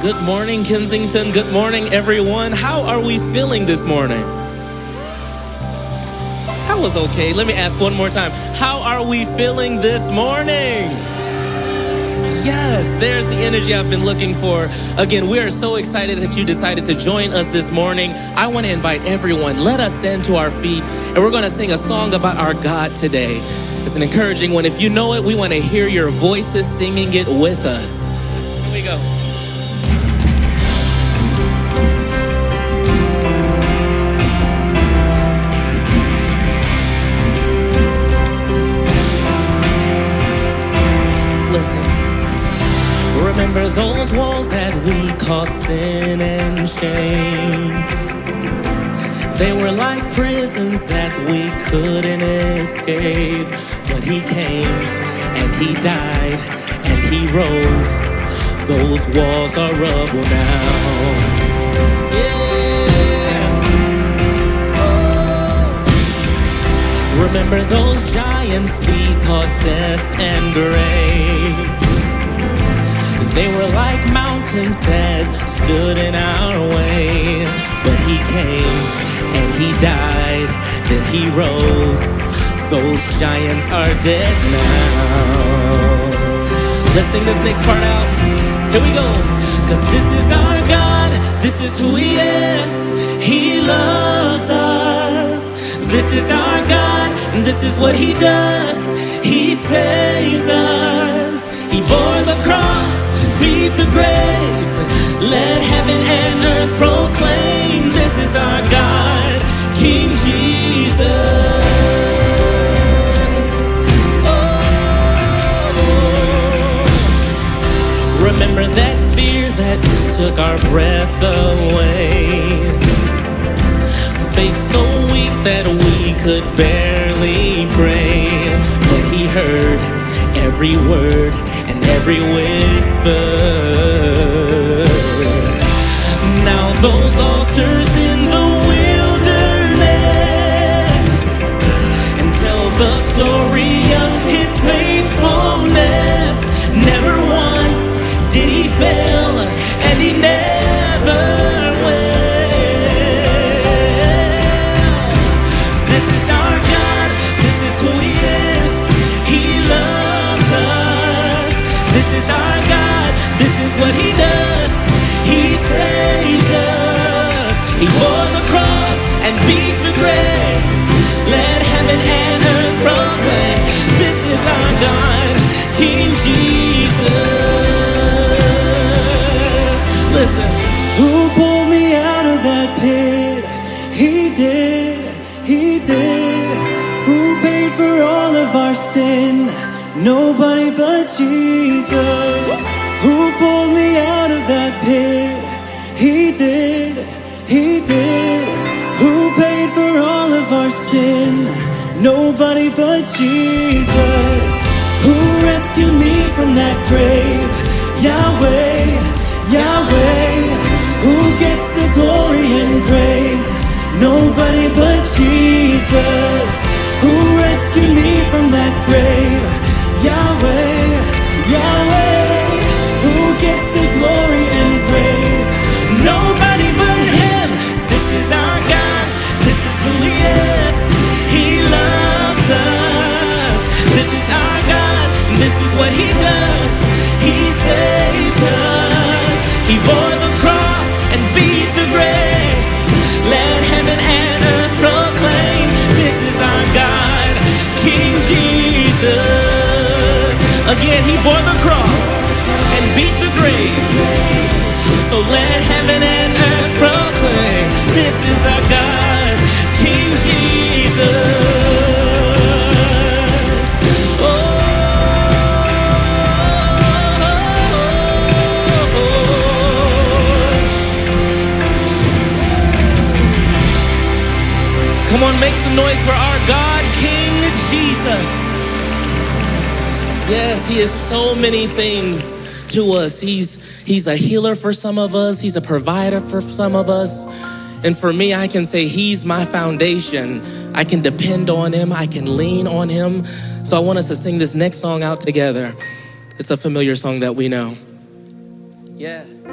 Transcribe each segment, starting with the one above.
Good morning, Kensington. Good morning, everyone. How are we feeling this morning? That was okay. Let me ask one more time. How are we feeling this morning? Yes, there's the energy I've been looking for. Again, we are so excited that you decided to join us this morning. I want to invite everyone. Let us stand to our feet, and we're going to sing a song about our God today. It's an encouraging one. If you know it, we want to hear your voices singing it with us. Here we go. Remember those walls that we called sin and shame. They were like prisons that we couldn't escape. But he came and he died and he rose. Those walls are rubble now. Yeah. Oh. Remember those giants we called death and grave. They were like mountains that stood in our way. But he came and he died, then he rose. Those giants are dead now. Let's sing this next part out. Here we go. 'Cause this is our God, this is who he is. He loves us. This is our God, and this is what he does. He saves us. He bore the cross, beat the grave. Let heaven and earth proclaim, this is our God, King Jesus. Oh, remember that fear that took our breath away. Faith so weak that we could barely pray. But he heard every word and every whisper. Now those altars in the wilderness and tell the story of his faithfulness. Never once did he fail, and he never will. This is our God, this is who he is. He loves us. This is our God, this is what he does. He saves us. He bore the cross and beat the grave. Let heaven and earth proclaim, this is our God, King Jesus. Listen. Who pulled me out of that pit? He did, he did. Who paid for all of our sin? Nobody but Jesus. Who pulled me out of that pit? He did, he did. Who paid for all of our sin? Nobody but Jesus. Who rescued me from that grave? Yahweh, Yahweh. Who gets the glory and praise? Nobody but Jesus. Who rescued me from that grave? Yahweh, Yahweh. Who gets the glory and praise? Nobody but him. This is our God, this is who he is. He loves us. This is our God, this is what he does. He saves us. He bore the cross and beat the grave. Let heaven and earth proclaim, this is our God, King Jesus. Again, he bore the cross and beat the grave. So let heaven and earth proclaim, this is our God, King Jesus. Oh, come on, make some noise for our God, King Jesus. Yes, he is so many things to us. He's a healer for some of us. He's a provider for some of us. And for me, I can say he's my foundation. I can depend on him. I can lean on him. So I want us to sing this next song out together. It's a familiar song that we know. Yes.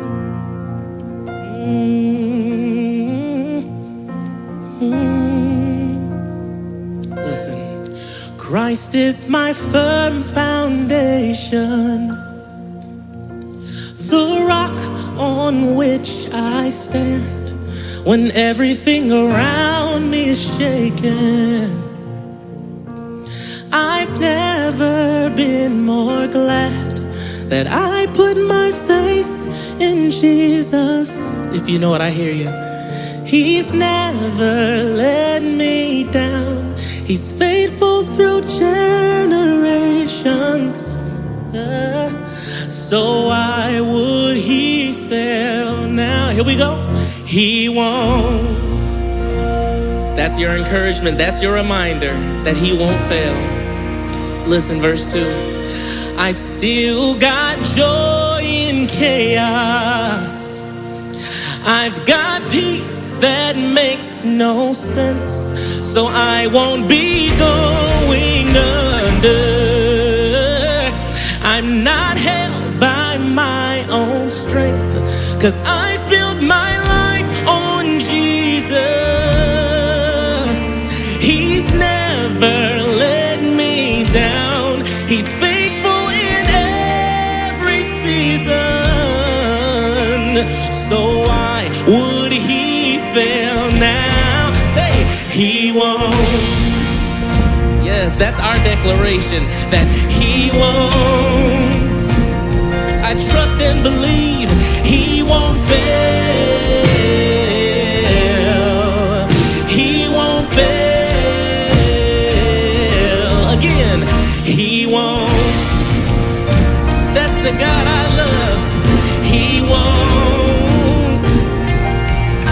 Listen, Christ is my firm foundation, the rock on which I stand when everything around me is shaken. I've never been more glad that I put my faith in Jesus. If you know what, I hear you. He's never let me down. He's faithful through generations. So why would he fail now? Here we go. He won't. That's your encouragement. That's your reminder that he won't fail. Listen, verse 2. I've still got joy in chaos. I've got peace that makes no sense. So I won't be going under. I'm not held by my own strength, 'cause I've built my life on Jesus. He's never let me down. He's faithful in every season. So why would he fail now? Say, he won't. Yes, that's our declaration, that he won't. I trust and believe he won't fail. He won't fail. Again, he won't. That's the God I love. He won't.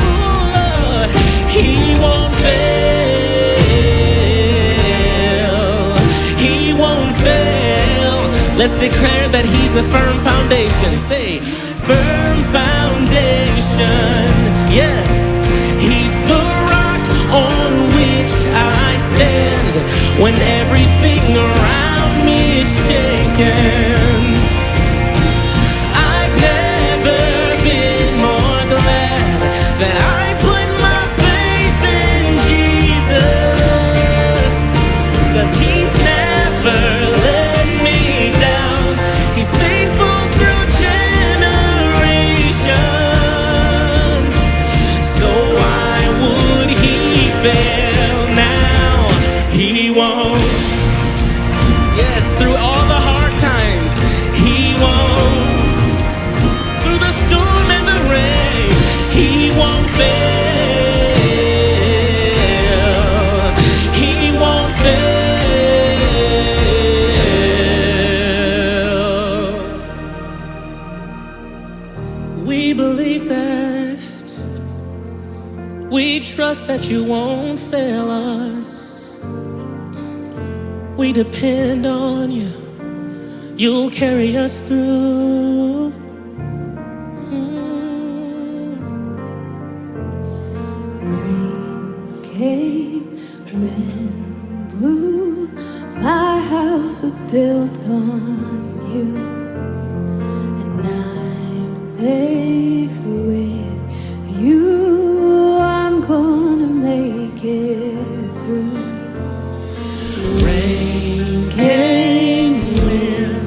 Oh Lord, he won't fail. He won't fail. Let's declare that he's the firm foundation. Say, firm foundation. Yes, he's the rock on which I stand when everything around me is shaken. I've never been more glad that I put my faith in Jesus, 'cause he's never let me down. He's faithful through generations. So why would he fail now? He won't. Yes, through all the hard times, he won't. Through the storm and the rain, he won't fail. He won't fail. We believe that. We trust that you won't fail us. We depend on you. You'll carry us through. Rain came, wind blew. My house is built on you, and I'm safe with you. I'm gonna make it through. Rain came, wind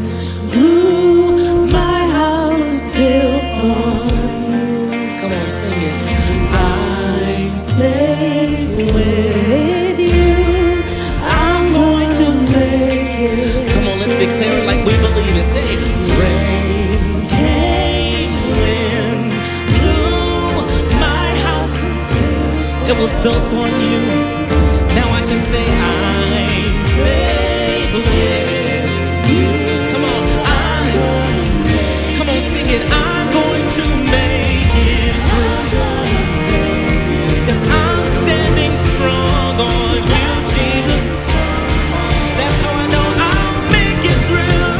Blew. My house is built on you. come on, sing it. I'm safe with you. I'm going to make it. Come on, let's declare it like we believe it. Say, rain came, wind blew. My house, it was built on you. Now I can say I'm safe with you. Come on, come on, sing it. I'm going to make it through, 'cause I'm standing strong on you, Jesus. That's how I know I'll make it through,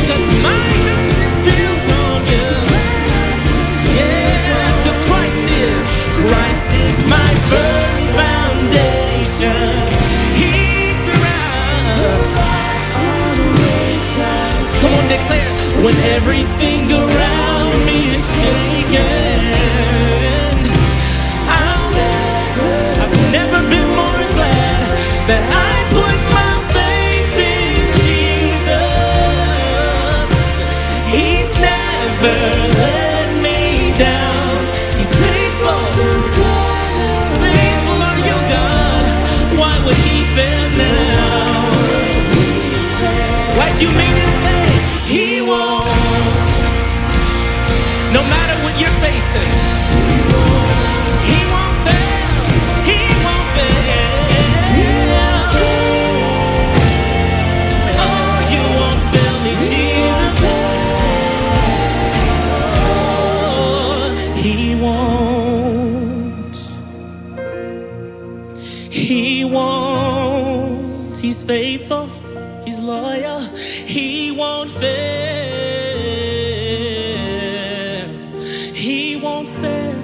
'cause my house is built on you. Yes, 'cause Christ is my firm foundation. He's the rock. Come on, declare. When everything around me is shaken. I've never been more glad that I put my faith in Jesus. He's never let me down. He's faithful. Faithful are you, God. Why would he fail now? Like you made it say, he won't. No matter what you're facing, he won't fail. He won't fail. Oh, you won't fail me, Jesus. Oh, he won't. He won't. He's faithful. He's loyal. He won't fail. He won't fail.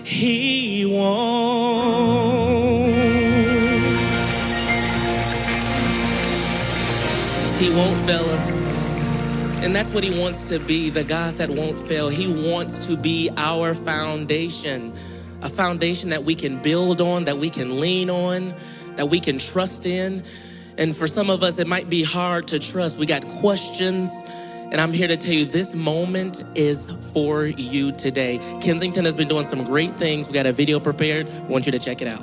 He won't. He won't fail us. And that's what he wants to be, the God that won't fail. He wants to be our foundation. A foundation that we can build on, that we can lean on, that we can trust in. And for some of us, it might be hard to trust. We got questions. And I'm here to tell you, this moment is for you today. Kensington has been doing some great things. We got a video prepared. I want you to check it out.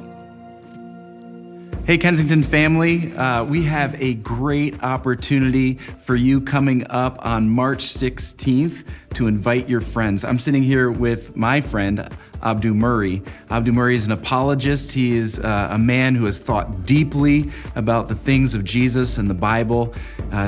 Hey, Kensington family, we have a great opportunity for you coming up on March 16th to invite your friends. I'm sitting here with my friend, Abdu Murray. Abdu Murray is an apologist. He is a man who has thought deeply about the things of Jesus and the Bible,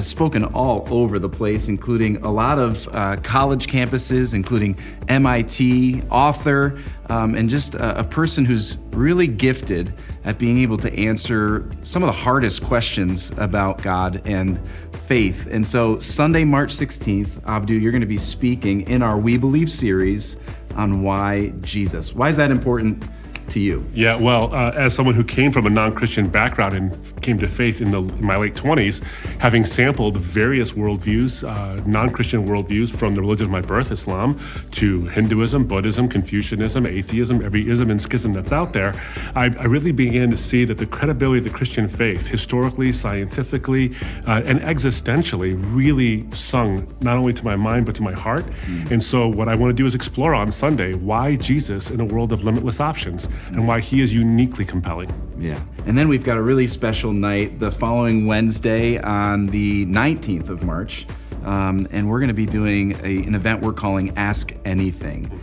spoken all over the place, including a lot of college campuses, including MIT, author, and just a person who's really gifted at being able to answer some of the hardest questions about God and faith. And so Sunday, March 16th, Abdu, you're going to be speaking in our We Believe series on why Jesus. Why is that important to you? Yeah, well, as someone who came from a non-Christian background and came to faith in my late 20s, having sampled various worldviews, non-Christian worldviews from the religion of my birth, Islam, to Hinduism, Buddhism, Confucianism, atheism, every ism and schism that's out there, I really began to see that the credibility of the Christian faith, historically, scientifically, and existentially, really sung not only to my mind, but to my heart. And so what I want to do is explore on Sunday why Jesus in a world of limitless options, and why he is uniquely compelling. Yeah. And then we've got a really special night the following Wednesday on the 19th of March. And we're going to be doing an event we're calling Ask Anything.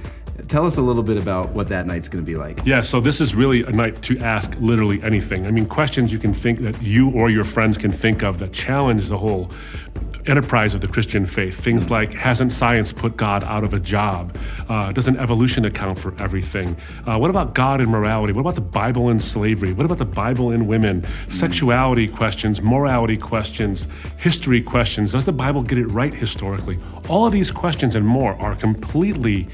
Tell us a little bit about what that night's going to be like. Yeah, so this is really a night to ask literally anything. I mean, questions you can think that you or your friends can think of that challenge the whole enterprise of the Christian faith. Things like, hasn't science put God out of a job? Doesn't evolution account for everything? What about God and morality? What about the Bible and slavery? What about the Bible and women? Sexuality questions, morality questions, history questions. Does the Bible get it right historically? All of these questions and more are completely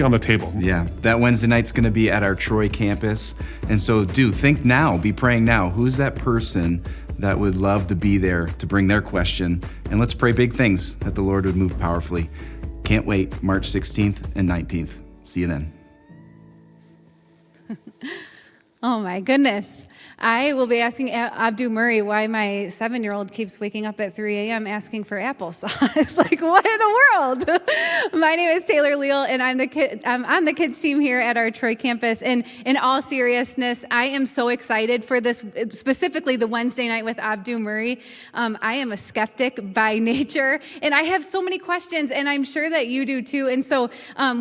on the table. Yeah, that Wednesday night's going to be at our Troy campus. And so think now, be praying now. Who's that person that would love to be there to bring their question? And let's pray big things that the Lord would move powerfully. Can't wait, March 16th and 19th. See you then. Oh my goodness. I will be asking Abdu Murray why my 7-year-old keeps waking up at 3 a.m. asking for applesauce. Like, what in the world? My name is Taylor Leal, and I'm on the kids team here at our Troy campus. And in all seriousness, I am so excited for this, specifically the Wednesday night with Abdu Murray. I am a skeptic by nature, and I have so many questions, and I'm sure that you do too. And so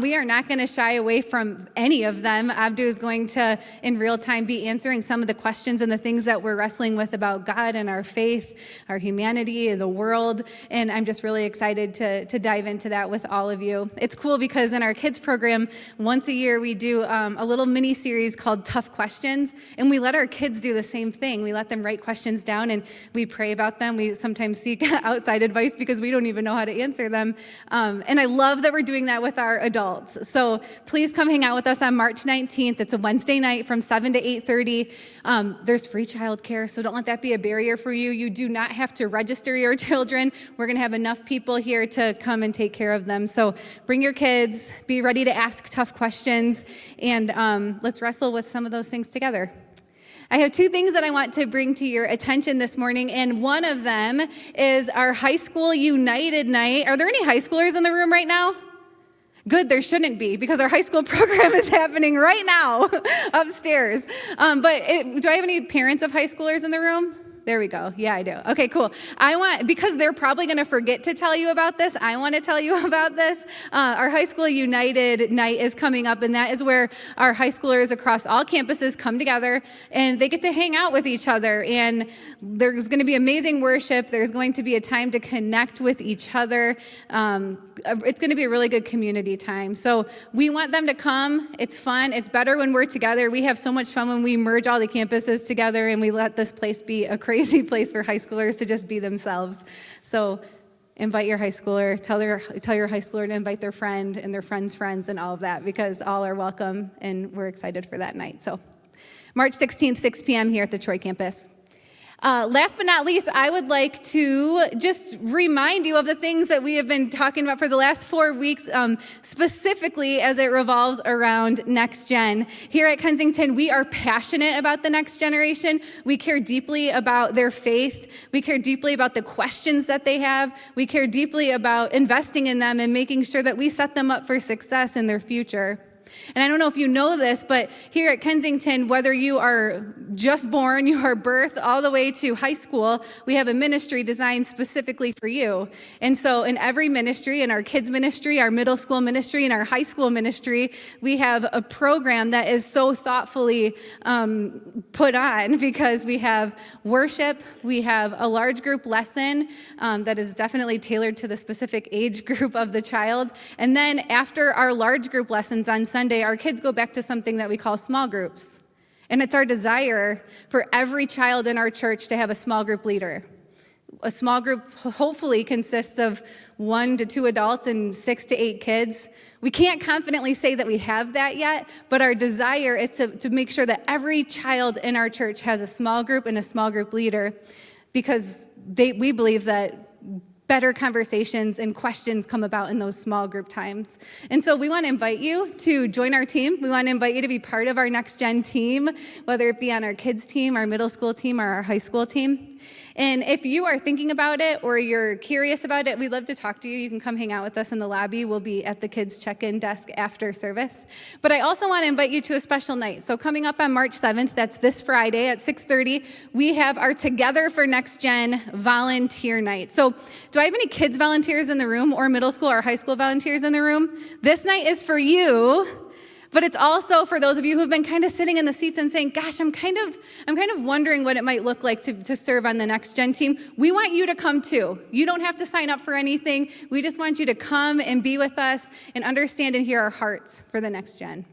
we are not going to shy away from any of them. Abdu is going to, in real time, be answering some of the questions and the things that we're wrestling with about God and our faith, our humanity, the world. And I'm just really excited to dive into that with all of you. It's cool because in our kids program, once a year, we do a little mini series called Tough Questions. And we let our kids do the same thing. We let them write questions down and we pray about them. We sometimes seek outside advice because we don't even know how to answer them. And I love that we're doing that with our adults. So please come hang out with us on March 19th. It's a Wednesday night from 7 to 8:30. There's free childcare, so don't let that be a barrier for you. You do not have to register your children. We're going to have enough people here to come and take care of them. So bring your kids, be ready to ask tough questions, and let's wrestle with some of those things together. I have two things that I want to bring to your attention this morning, and one of them is our High School United Night. Are there any high schoolers in the room right now? Good, there shouldn't be, because our high school program is happening right now upstairs. Do I have any parents of high schoolers in the room? There we go. Yeah, I do. Okay, cool. Because they're probably going to forget to tell you about this, I want to tell you about this. Our High School United Night is coming up, and that is where our high schoolers across all campuses come together, and they get to hang out with each other. And there's going to be amazing worship. There's going to be a time to connect with each other. It's going to be a really good community time. So we want them to come. It's fun. It's better when we're together. We have so much fun when we merge all the campuses together and we let this place be a crazy place for high schoolers to just be themselves. So invite your high schooler, tell your high schooler to invite their friend and their friend's friends and all of that, because all are welcome and we're excited for that night. So March 16th, 6 p.m. here at the Troy campus. Last but not least, I would like to just remind you of the things that we have been talking about for the last 4 weeks, specifically as it revolves around Next Gen. Here at Kensington, we are passionate about the next generation. We care deeply about their faith. We care deeply about the questions that they have. We care deeply about investing in them and making sure that we set them up for success in their future. And I don't know if you know this, but here at Kensington, whether you are just born, you are birthed, all the way to high school, we have a ministry designed specifically for you. And so in every ministry, in our kids ministry, our middle school ministry, and our high school ministry, we have a program that is so thoughtfully put on, because we have worship, we have a large group lesson that is definitely tailored to the specific age group of the child. And then after our large group lessons on Sunday, our kids go back to something that we call small groups. And it's our desire for every child in our church to have a small group leader. A small group hopefully consists of 1 to 2 adults and 6 to 8 kids. We can't confidently say that we have that yet, but our desire is to make sure that every child in our church has a small group and a small group leader, because we believe that better conversations and questions come about in those small group times. And so we want to invite you to join our team. We want to invite you to be part of our Next Gen team, whether it be on our kids team, our middle school team, or our high school team. And if you are thinking about it or you're curious about it, we'd love to talk to you. You can come hang out with us in the lobby. We'll be at the kids check-in desk after service. But I also want to invite you to a special night. So coming up on March 7th, that's this Friday at 6:30, we have our Together for Next Gen volunteer night. So do I have any kids volunteers in the room, or middle school or high school volunteers in the room? This night is for you. But it's also for those of you who've been kind of sitting in the seats and saying, gosh, I'm kind of wondering what it might look like to serve on the Next Gen team. We want you to come too. You don't have to sign up for anything. We just want you to come and be with us and understand and hear our hearts for the Next Gen.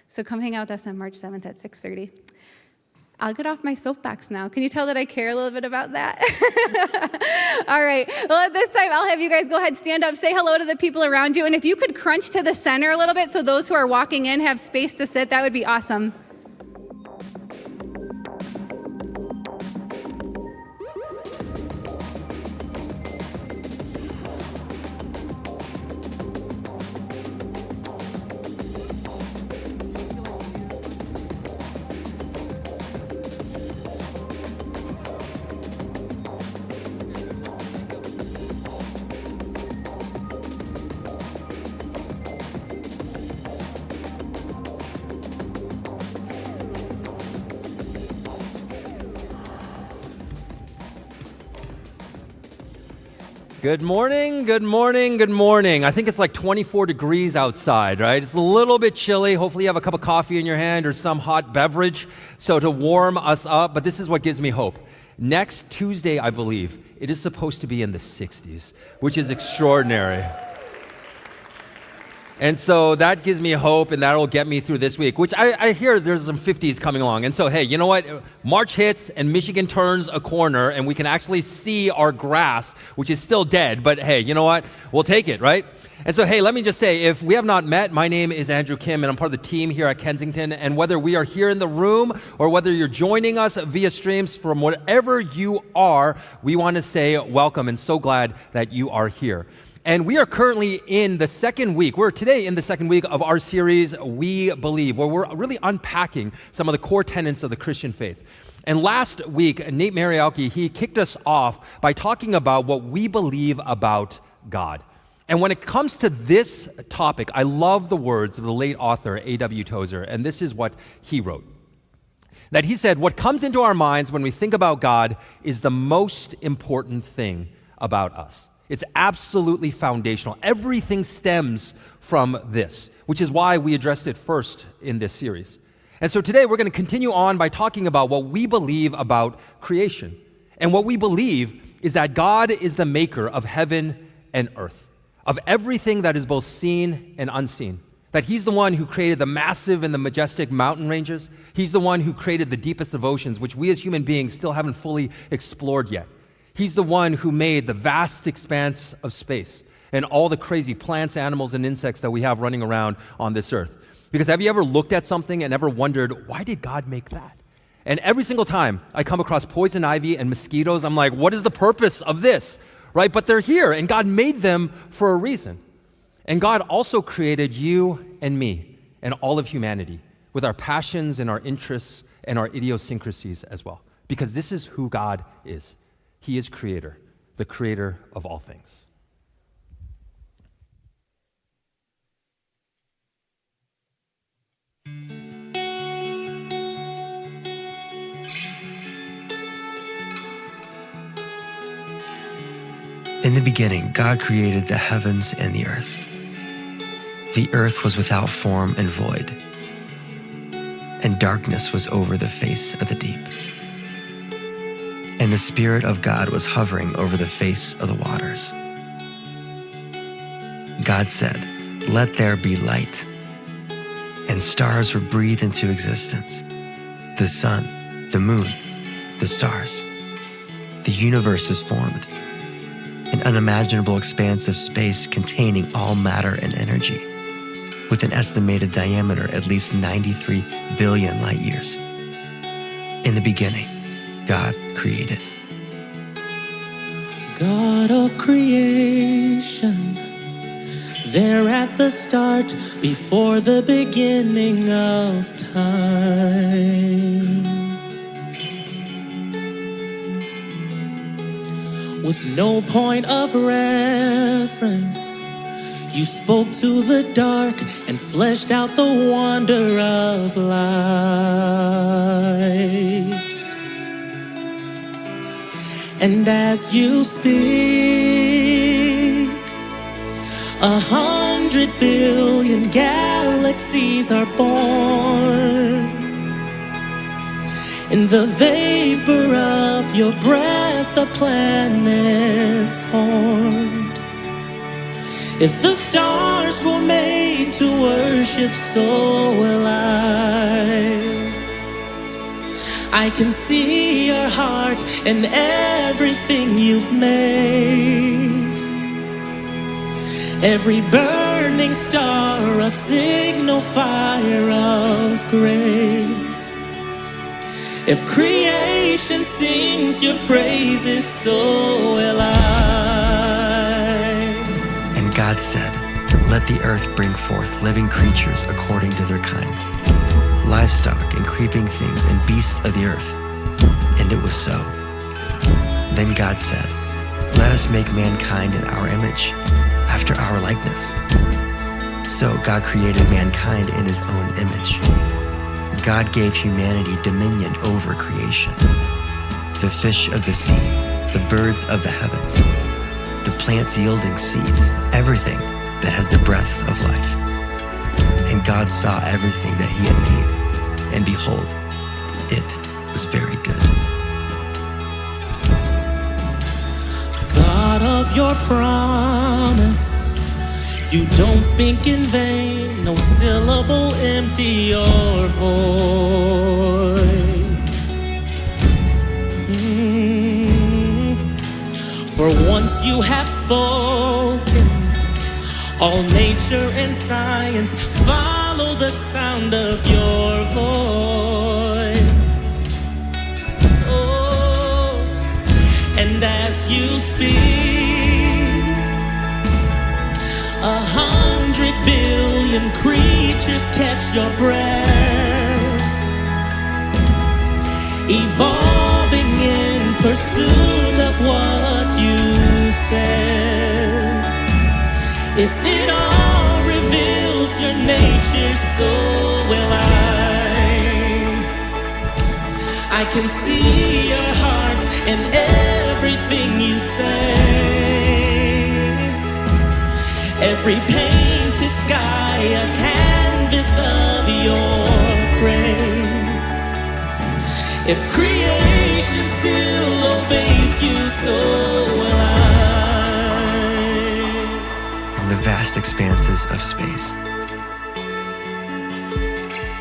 So come hang out with us on March 7th at 6:30. I'll get off my soapbox now. Can you tell that I care a little bit about that? All right. Well, at this time, I'll have you guys go ahead, stand up, say hello to the people around you. And if you could crunch to the center a little bit so those who are walking in have space to sit, that would be awesome. Good morning, good morning, good morning. I think it's like 24 degrees outside, right? It's a little bit chilly. Hopefully you have a cup of coffee in your hand or some hot beverage so to warm us up, but this is what gives me hope. Next Tuesday, I believe, it is supposed to be in the 60s, which is extraordinary. And so that gives me hope, and that'll get me through this week, which I hear there's some 50s coming along. And so, hey, you know what? March hits, and Michigan turns a corner, and we can actually see our grass, which is still dead. But hey, you know what? We'll take it, right? And so, hey, let me just say, if we have not met, my name is Andrew Kim, and I'm part of the team here at Kensington. And whether we are here in the room or whether you're joining us via streams from wherever you are, we want to say welcome and so glad that you are here. And we are currently in the second week. We're today in the second week of our series, We Believe, where we're really unpacking some of the core tenets of the Christian faith. And last week, Nate Marialki, he kicked us off by talking about what we believe about God. And when it comes to this topic, I love the words of the late author A.W. Tozer, and this is what he wrote. That he said, what comes into our minds when we think about God is the most important thing about us. It's absolutely foundational. Everything stems from this, which is why we addressed it first in this series. And so today we're going to continue on by talking about what we believe about creation. And what we believe is that God is the maker of heaven and earth, of everything that is both seen and unseen. That he's the one who created the massive and the majestic mountain ranges. He's the one who created the deepest of oceans, which we as human beings still haven't fully explored yet. He's the one who made the vast expanse of space and all the crazy plants, animals, and insects that we have running around on this earth. Because have you ever looked at something and ever wondered, why did God make that? And every single time I come across poison ivy and mosquitoes, I'm like, what is the purpose of this? Right? But they're here, and God made them for a reason. And God also created you and me and all of humanity with our passions and our interests and our idiosyncrasies as well. Because this is who God is. He is creator, the creator of all things. In the beginning, God created the heavens and the earth. The earth was without form and void, and darkness was over the face of the deep. And the Spirit of God was hovering over the face of the waters. God said, "Let there be light." And stars were breathed into existence. The sun, the moon, the stars. The universe is formed, an unimaginable expanse of space containing all matter and energy, with an estimated diameter at least 93 billion light years. In the beginning, God created. God of creation, there at the start, before the beginning of time. With no point of reference, you spoke to the dark and fleshed out the wonder of light. And as you speak, 100 billion galaxies are born. In the vapor of your breath, the planets formed. If the stars were made to worship, so will I can see your heart in everything you've made. Every burning star, a signal fire of grace. If creation sings your praises, so will I. And God said, "Let the earth bring forth living creatures according to their kinds, livestock and creeping things and beasts of the earth." And it was so. Then God said, "Let us make mankind in our image, after our likeness." So God created mankind in his own image. God gave humanity dominion over creation. The fish of the sea, the birds of the heavens, the plants yielding seeds, everything that has the breath of life. And God saw everything that he had made, and behold, it was very good. God of your promise, You don't speak in vain, no syllable empty or void. For once you have spoken, all nature and science follow the sound of your voice. Oh, and as you speak, 100 billion creatures catch your breath, evolving in pursuit of what you said. If it all reveals your nature, so will I can see your heart in everything you say. Every painted sky, a canvas of your grace. If creation still obeys you, so will I. From the vast expanses of space,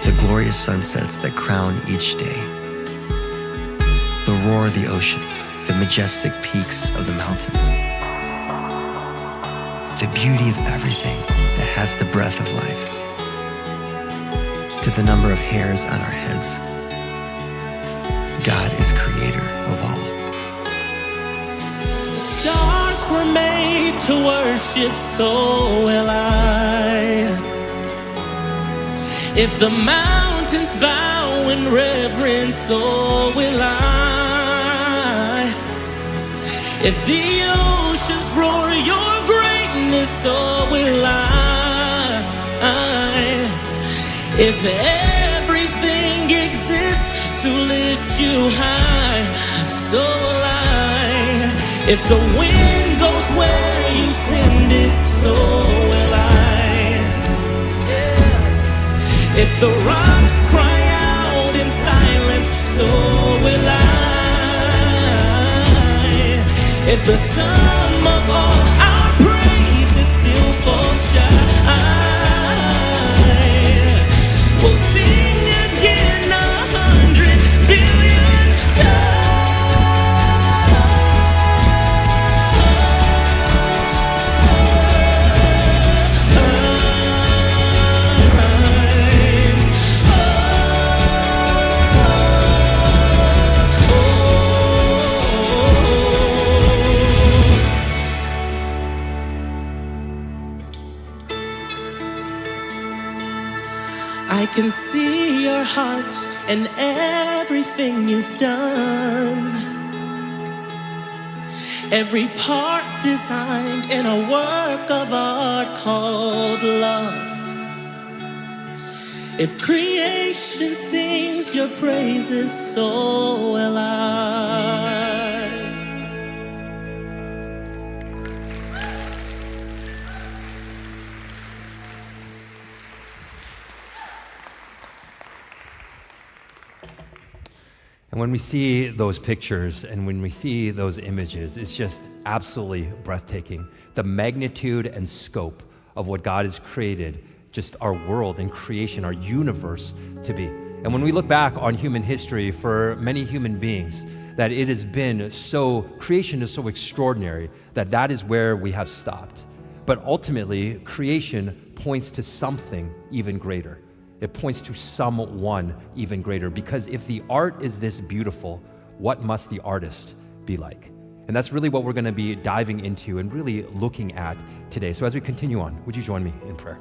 the glorious sunsets that crown each day, the roar of the oceans, the majestic peaks of the mountains, the beauty of everything that has the breath of life, to the number of hairs on our heads, God is creator of all. Stars were made to worship, so will I. If the mountains bow in reverence, so will I. If the oceans roar your greatness, so will I. If everything exists to lift you high, so will I. If the wind goes where you send it, so will I. If the rocks cry out in silence, so will I. If the sum of all our praises still falls shy, we'll sing again 100 billion I can see your heart and everything you've done. Every part designed in a work of art called love. If creation sings your praises, so will I. And when we see those pictures and when we see those images, it's just absolutely breathtaking. The magnitude and scope of what God has created, just our world and creation, our universe to be. And when we look back on human history for many human beings, that it has been so, creation is so extraordinary that that is where we have stopped. But ultimately, creation points to something even greater. It points to someone even greater, because if the art is this beautiful, what must the artist be like? And that's really what we're going to be diving into and really looking at today. So as we continue on, would you join me in prayer?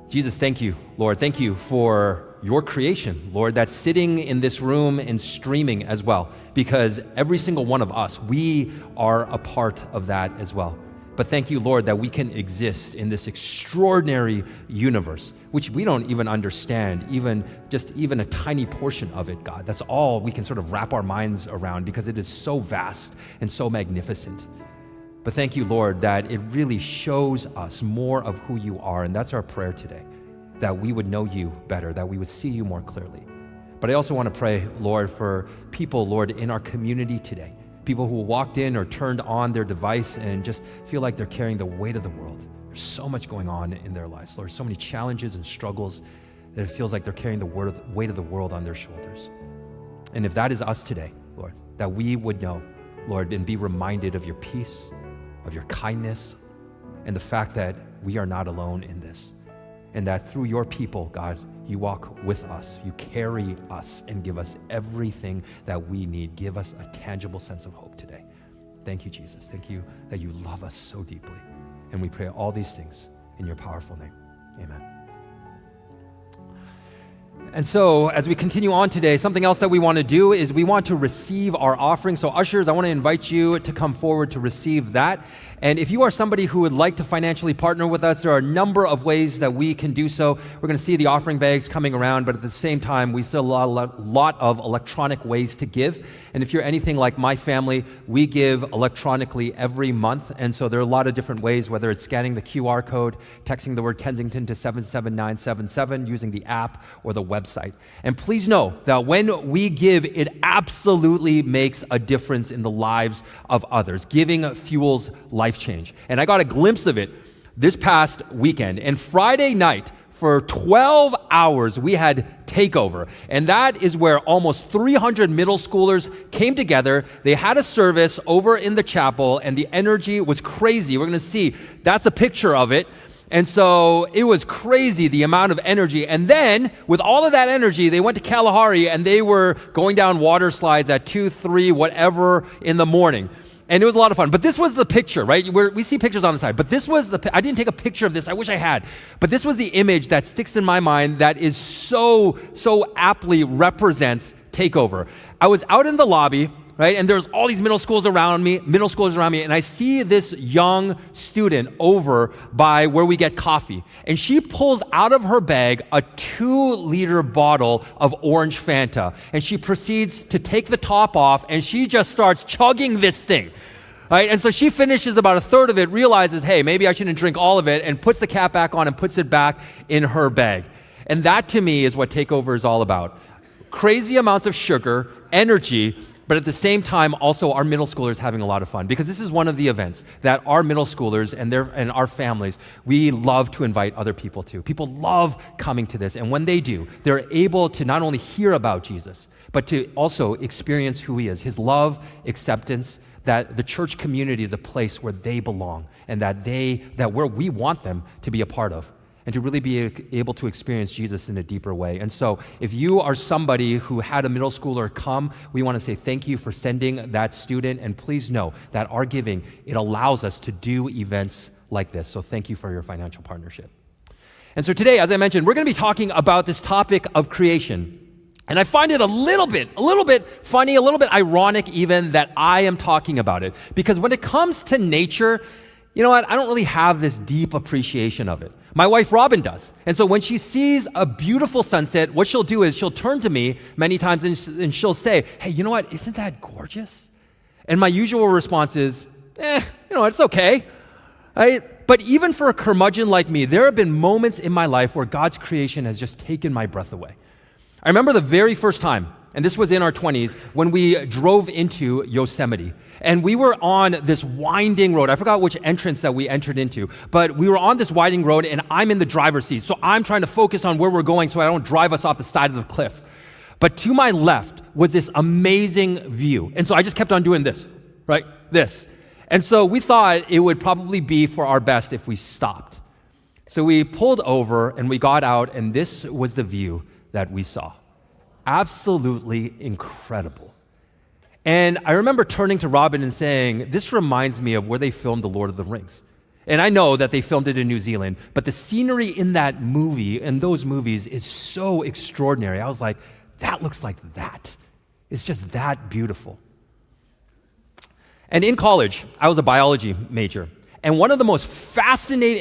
Jesus, thank you, Lord. Thank you for your creation, Lord, that's sitting in this room and streaming as well, because every single one of us, we are a part of that as well. But thank you, Lord, that we can exist in this extraordinary universe, which we don't even understand, even a tiny portion of it, God. That's all we can sort of wrap our minds around, because it is so vast and so magnificent. But thank you, Lord, that it really shows us more of who you are. And that's our prayer today, that we would know you better, that we would see you more clearly. But I also want to pray, Lord, for people, Lord, in our community today, people who walked in or turned on their device and just feel like they're carrying the weight of the world. There's so much going on in their lives, Lord, so many challenges and struggles that it feels like they're carrying the weight of the world on their shoulders. And if that is us today, Lord, that we would know, Lord, and be reminded of your peace, of your kindness, and the fact that we are not alone in this. And that through your people, God, you walk with us, you carry us, and give us everything that we need. Give us a tangible sense of hope today. Thank you, Jesus. Thank you that you love us so deeply. And we pray all these things in your powerful name. Amen. And so as we continue on today, something else that we want to do is we want to receive our offering. So ushers, I want to invite you to come forward to receive that. And if you are somebody who would like to financially partner with us, there are a number of ways that we can do so. We're going to see the offering bags coming around, but at the same time, we still have a lot of electronic ways to give. And if you're anything like my family, we give electronically every month. And so there are a lot of different ways, whether it's scanning the QR code, texting the word Kensington to 77977, using the app or the website. And please know that when we give, it absolutely makes a difference in the lives of others. Giving fuels life change. And I got a glimpse of it this past weekend. And Friday night, for 12 hours, we had takeover. And that is where almost 300 middle schoolers came together. They had a service over in the chapel, and the energy was crazy. We're going to see, that's a picture of it. And so it was crazy, the amount of energy. And then, with all of that energy, they went to Kalahari, and they were going down water slides at 2, 3, whatever in the morning. And it was a lot of fun. But this was the picture, right? We see pictures on the side. But this was I didn't take a picture of this. I wish I had. But this was the image that sticks in my mind that is so aptly represents takeover. I was out in the lobby, right? And there's all these middle schoolers around me, and I see this young student over by where we get coffee. And she pulls out of her bag a 2-liter bottle of orange Fanta. And she proceeds to take the top off, and she just starts chugging this thing. Right? And so she finishes about a third of it, realizes, hey, maybe I shouldn't drink all of it, and puts the cap back on and puts it back in her bag. And that, to me, is what takeover is all about. Crazy amounts of sugar, energy, but at the same time, also our middle schoolers having a lot of fun, because this is one of the events that our middle schoolers and our families, we love to invite other people to. People love coming to this, and when they do, they're able to not only hear about Jesus, but to also experience who he is, his love, acceptance, that the church community is a place where they belong, and that where we want them to be a part of, and to really be able to experience Jesus in a deeper way. And so if you are somebody who had a middle schooler come, we want to say thank you for sending that student. And please know that our giving, it allows us to do events like this. So thank you for your financial partnership. And so today, as I mentioned, we're going to be talking about this topic of creation. And I find it a little bit funny, a little bit ironic even that I am talking about it. Because when it comes to nature, you know what? I don't really have this deep appreciation of it. My wife, Robin, does. And so when she sees a beautiful sunset, what she'll do is she'll turn to me many times and she'll say, hey, you know what? Isn't that gorgeous? And my usual response is, it's okay. Right? But even for a curmudgeon like me, there have been moments in my life where God's creation has just taken my breath away. I remember the very first time, and this was in our 20s, when we drove into Yosemite. And we were on this winding road. I forgot which entrance that we entered into, but we were on this winding road, and I'm in the driver's seat. So I'm trying to focus on where we're going so I don't drive us off the side of the cliff. But to my left was this amazing view. And so I just kept on doing this, right? This. And so we thought it would probably be for our best if we stopped. So we pulled over and we got out, and this was the view that we saw. Absolutely incredible. And I remember turning to Robin and saying, this reminds me of where they filmed The Lord of the Rings. And I know that they filmed it in New Zealand, but the scenery in that movie, in those movies, is so extraordinary. I was like, that looks like that. It's just that beautiful. And in college, I was a biology major. And one of the most fascinating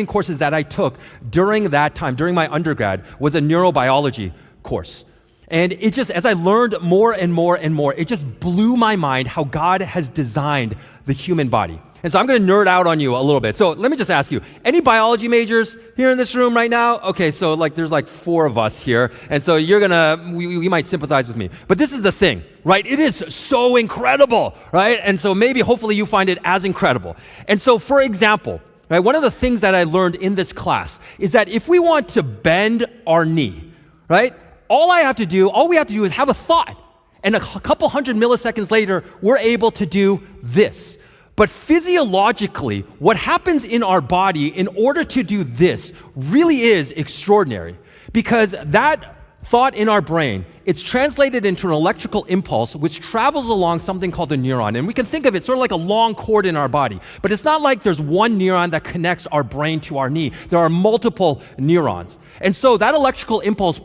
courses that I took during that time, during my undergrad, was a neurobiology course. And it just, as I learned more and more and more, it just blew my mind how God has designed the human body. And so I'm going to nerd out on you a little bit. So let me just ask you, any biology majors here in this room right now? Okay, so there's 4 of us here. And so we might sympathize with me. But this is the thing, right? It is so incredible, right? And so hopefully you find it as incredible. And so for example, Right? One of the things that I learned in this class is that if we want to bend our knee, right, all we have to do is have a thought. And a couple hundred milliseconds later, we're able to do this. But physiologically, what happens in our body in order to do this really is extraordinary. Because that thought in our brain, it's translated into an electrical impulse which travels along something called a neuron. And we can think of it sort of like a long cord in our body. But it's not like there's one neuron that connects our brain to our knee. There are multiple neurons. And so that electrical impulse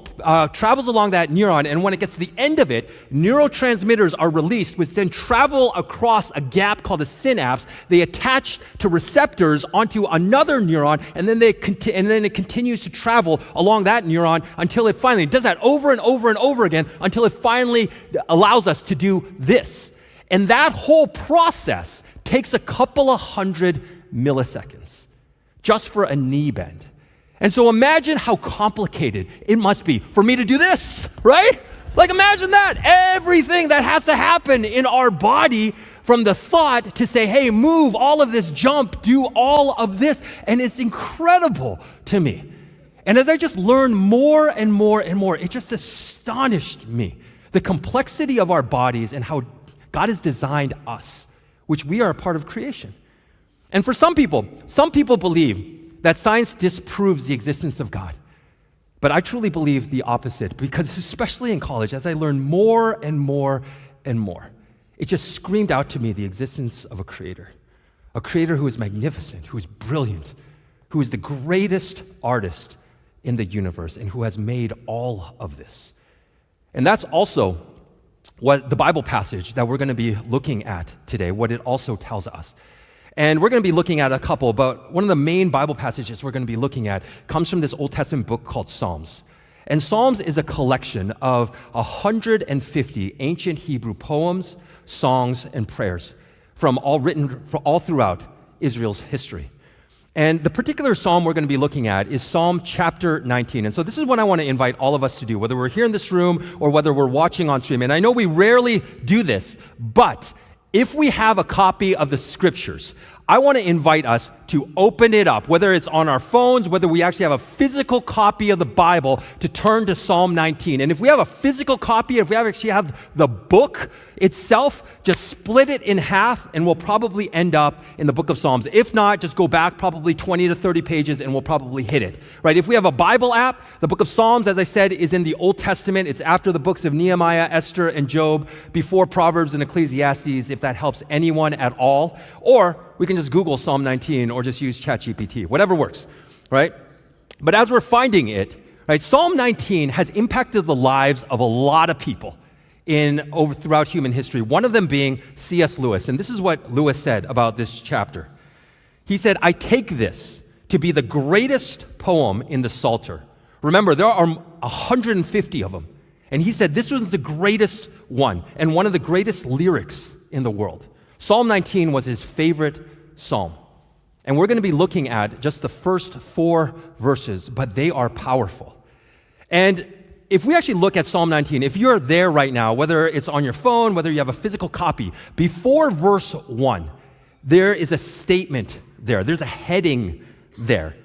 travels along that neuron, and when it gets to the end of it, neurotransmitters are released, which then travel across a gap called a synapse. They attach to receptors onto another neuron, and then it continues to travel along that neuron until it finally does that over and over and over again until it finally allows us to do this. And that whole process takes a couple of hundred milliseconds just for a knee bend. And so imagine how complicated it must be for me to do this, right? Like imagine that. Everything that has to happen in our body from the thought to say, hey, move all of this, jump, do all of this. And it's incredible to me. And as I just learned more and more and more, it just astonished me. The complexity of our bodies and how God has designed us, which we are a part of creation. And for some people believe that science disproves the existence of God. But I truly believe the opposite, because especially in college, as I learned more and more and more, it just screamed out to me the existence of a creator who is magnificent, who is brilliant, who is the greatest artist in the universe, and who has made all of this. And that's also what the Bible passage that we're going to be looking at today, what it also tells us. And we're going to be looking at a couple, but one of the main Bible passages we're going to be looking at comes from this Old Testament book called Psalms. And Psalms is a collection of 150 ancient Hebrew poems, songs, and prayers written all throughout Israel's history. And the particular psalm we're going to be looking at is Psalm chapter 19. And so this is what I want to invite all of us to do, whether we're here in this room or whether we're watching on stream. And I know we rarely do this, but if we have a copy of the scriptures, I want to invite us to open it up, whether it's on our phones, whether we actually have a physical copy of the Bible, to turn to Psalm 19. And if we have a physical copy, if we actually have the book itself, just split it in half and we'll probably end up in the book of Psalms. If not, just go back probably 20 to 30 pages and we'll probably hit it, right? If we have a Bible app, the book of Psalms, as I said, is in the Old Testament. It's after the books of Nehemiah, Esther, and Job, before Proverbs and Ecclesiastes, if that helps anyone at all. Or we can just Google Psalm 19 or just use ChatGPT, whatever works, right? But as we're finding it, right, Psalm 19 has impacted the lives of a lot of people throughout human history, one of them being C.S. Lewis. And this is what Lewis said about this chapter. He said, I take this to be the greatest poem in the Psalter. Remember, there are 150 of them. And he said this was the greatest one and one of the greatest lyrics in the world. Psalm 19 was his favorite psalm. And we're going to be looking at just the first 4 verses, but they are powerful. And if we actually look at Psalm 19, if you're there right now, whether it's on your phone, whether you have a physical copy, before verse 1, there is a statement there. There's a heading there.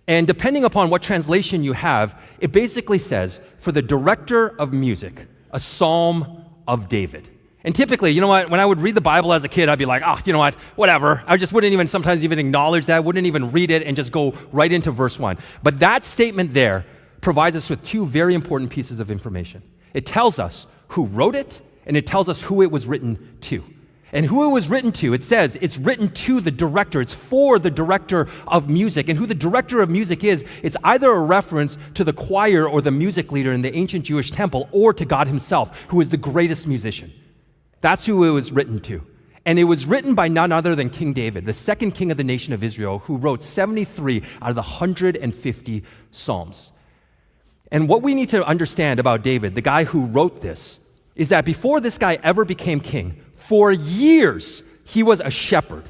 And depending upon what translation you have, it basically says, for the director of music, a psalm of David. And typically, you know what, when I would read the Bible as a kid, I'd be like, you know what, whatever. I just wouldn't sometimes even acknowledge that, wouldn't even read it and just go right into verse 1. But that statement there provides us with 2 very important pieces of information. It tells us who wrote it, and it tells us who it was written to. And who it was written to, it says it's written to the director. It's for the director of music. And who the director of music is, it's either a reference to the choir or the music leader in the ancient Jewish temple, or to God himself, who is the greatest musician. That's who it was written to. And it was written by none other than King David, the second king of the nation of Israel, who wrote 73 out of the 150 Psalms. And what we need to understand about David, the guy who wrote this, is that before this guy ever became king, for years, he was a shepherd.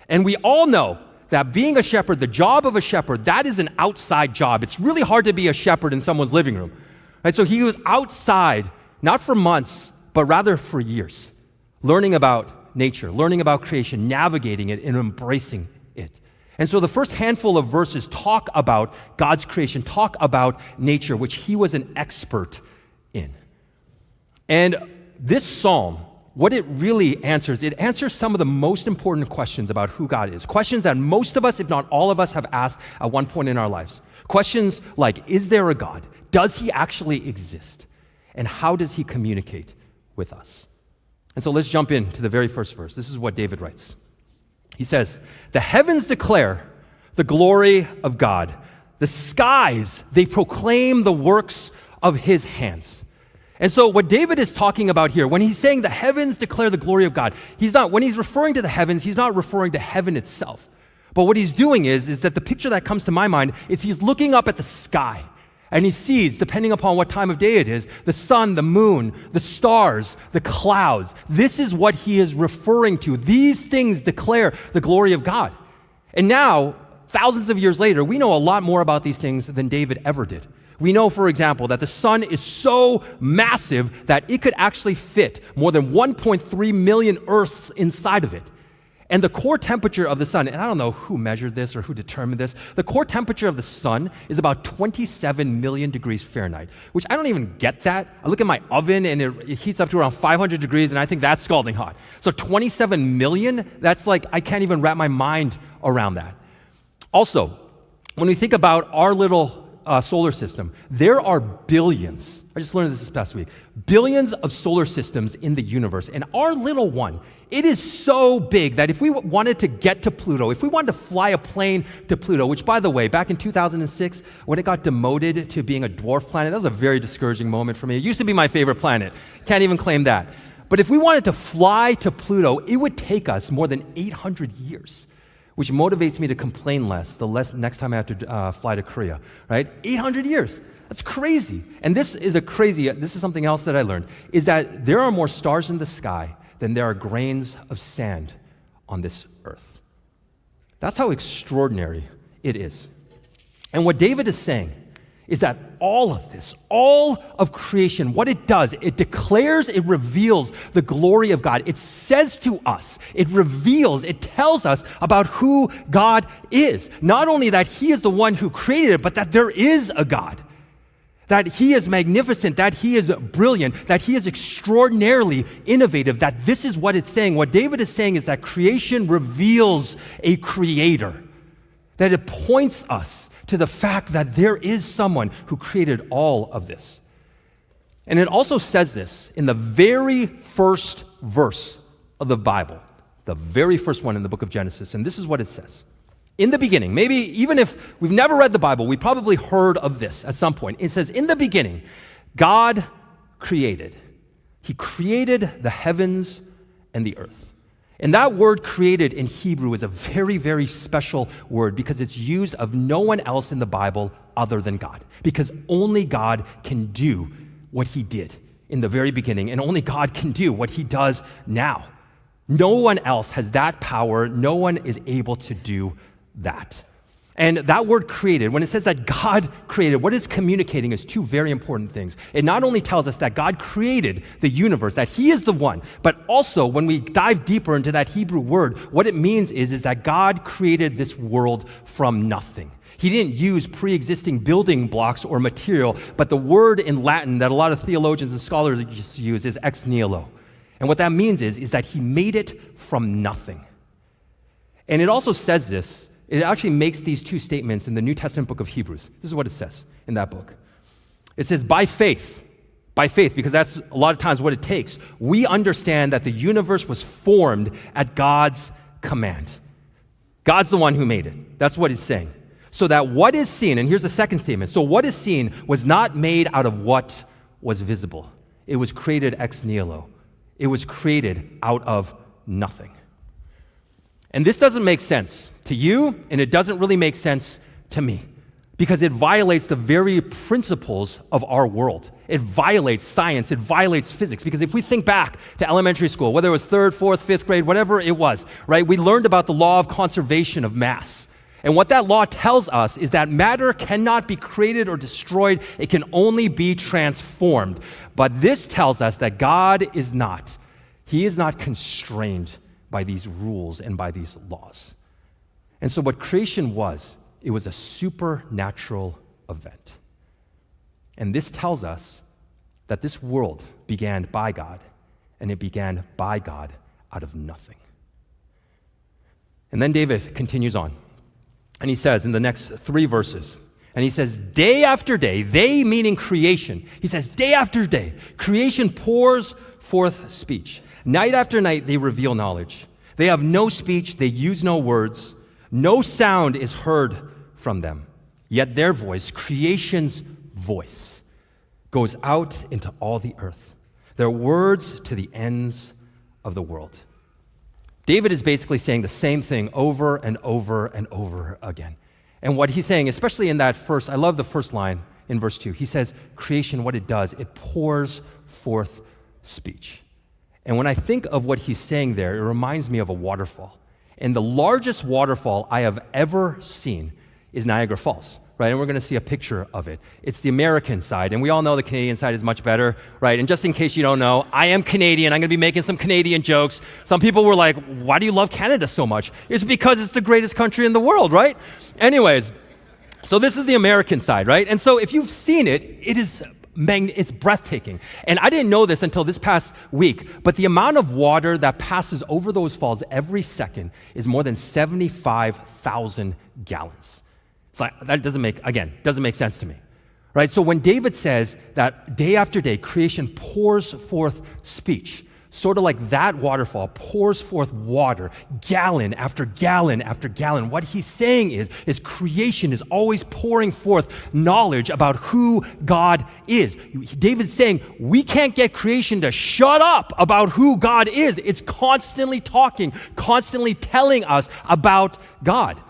And we all know that being a shepherd, the job of a shepherd, that is an outside job. It's really hard to be a shepherd in someone's living room. Right? So he was outside, not for months, but rather for years, learning about nature, learning about creation, navigating it, and embracing it. And so the first handful of verses talk about God's creation, talk about nature, which he was an expert in. And this psalm, what it really answers, it answers some of the most important questions about who God is. Questions that most of us, if not all of us, have asked at one point in our lives. Questions like, is there a God? Does he actually exist? And how does he communicate with us? And so let's jump into the very first verse. This is what David writes. He says, the heavens declare the glory of God. The skies, they proclaim the works of his hands. And so what David is talking about here, when he's saying the heavens declare the glory of God, when he's referring to the heavens, he's not referring to heaven itself. But what he's doing is that the picture that comes to my mind is he's looking up at the sky. And he sees, depending upon what time of day it is, the sun, the moon, the stars, the clouds. This is what he is referring to. These things declare the glory of God. And now, thousands of years later, we know a lot more about these things than David ever did. We know, for example, that the sun is so massive that it could actually fit more than 1.3 million Earths inside of it. And the core temperature of the sun, and I don't know who measured this or who determined this, the core temperature of the sun is about 27 million degrees Fahrenheit, which I don't even get that. I look at my oven and it heats up to around 500 degrees and I think that's scalding hot. So 27 million, that's like, I can't even wrap my mind around that. Also, when we think about our little solar system, there are billions, I just learned this past week, billions of solar systems in the universe. And our little one, it is so big that if we wanted to get to Pluto, if we wanted to fly a plane to Pluto, which by the way, back in 2006, when it got demoted to being a dwarf planet, that was a very discouraging moment for me. It used to be my favorite planet. Can't even claim that. But if we wanted to fly to Pluto, it would take us more than 800 years. Which motivates me to complain less next time I have to fly to Korea, right? 800 years. That's crazy. And this is something else that I learned, is that there are more stars in the sky than there are grains of sand on this earth. That's how extraordinary it is. And what David is saying is that all of this, all of creation, what it does, it declares, it reveals the glory of God. It says to us, it reveals, it tells us about who God is. Not only that he is the one who created it, but that there is a God. That he is magnificent, that he is brilliant, that he is extraordinarily innovative, that this is what it's saying. What David is saying is that creation reveals a creator. That it points us to the fact that there is someone who created all of this. And it also says this in the very first verse of the Bible, the very first one in the book of Genesis. And this is what it says. In the beginning, maybe even if we've never read the Bible, we probably heard of this at some point. It says, in the beginning, God created. He created the heavens and the earth. And that word created in Hebrew is a very, very special word because it's used of no one else in the Bible other than God. Because only God can do what he did in the very beginning, and only God can do what he does now. No one else has that power. No one is able to do that. And that word created, when it says that God created, what it's communicating is two very important things. It not only tells us that God created the universe, that he is the one, but also when we dive deeper into that Hebrew word, what it means is that God created this world from nothing. He didn't use pre-existing building blocks or material, but the word in Latin that a lot of theologians and scholars use is ex nihilo. And what that means is that he made it from nothing. And it also says this, it actually makes these two statements in the New Testament book of Hebrews. This is what it says in that book. It says, by faith, because that's a lot of times what it takes, we understand that the universe was formed at God's command. God's the one who made it. That's what he's saying. So that what is seen, and here's the second statement, so what is seen was not made out of what was visible. It was created ex nihilo. It was created out of nothing. And this doesn't make sense to you, and it doesn't really make sense to me because it violates the very principles of our world. It violates science, it violates physics, because if we think back to elementary school, whether it was 3rd, 4th, 5th grade, whatever it was, right, we learned about the law of conservation of mass. And what that law tells us is that matter cannot be created or destroyed, it can only be transformed. But this tells us that God is not. He is not constrained by these rules and by these laws. And so what creation was, it was a supernatural event. And this tells us that this world began by God, and it began by God out of nothing. And then David continues on, and he says in the next 3 verses, and he says, day after day, they meaning creation, he says, day after day, creation pours forth speech. Night after night, they reveal knowledge. They have no speech, they use no words, no sound is heard from them. Yet their voice, creation's voice, goes out into all the earth, their words to the ends of the world. David is basically saying the same thing over and over and over again. And what he's saying, especially in that first, I love the first line in verse 2. He says, creation, what it does, it pours forth speech. And when I think of what he's saying there, it reminds me of a waterfall. And the largest waterfall I have ever seen is Niagara Falls, right? And we're going to see a picture of it. It's the American side, and we all know the Canadian side is much better, right? And just in case you don't know, I am Canadian. I'm going to be making some Canadian jokes. Some people were like, why do you love Canada so much? It's because it's the greatest country in the world, right? Anyways, so this is the American side, right? And so if you've seen it, it's breathtaking. And I didn't know this until this past week, but the amount of water that passes over those falls every second is more than 75,000 gallons. It's like, that doesn't make sense to me, right? So when David says that day after day, creation pours forth speech, sort of like that waterfall pours forth water, gallon after gallon after gallon, what he's saying is creation is always pouring forth knowledge about who God is. David's saying, we can't get creation to shut up about who God is. It's constantly talking, constantly telling us about God.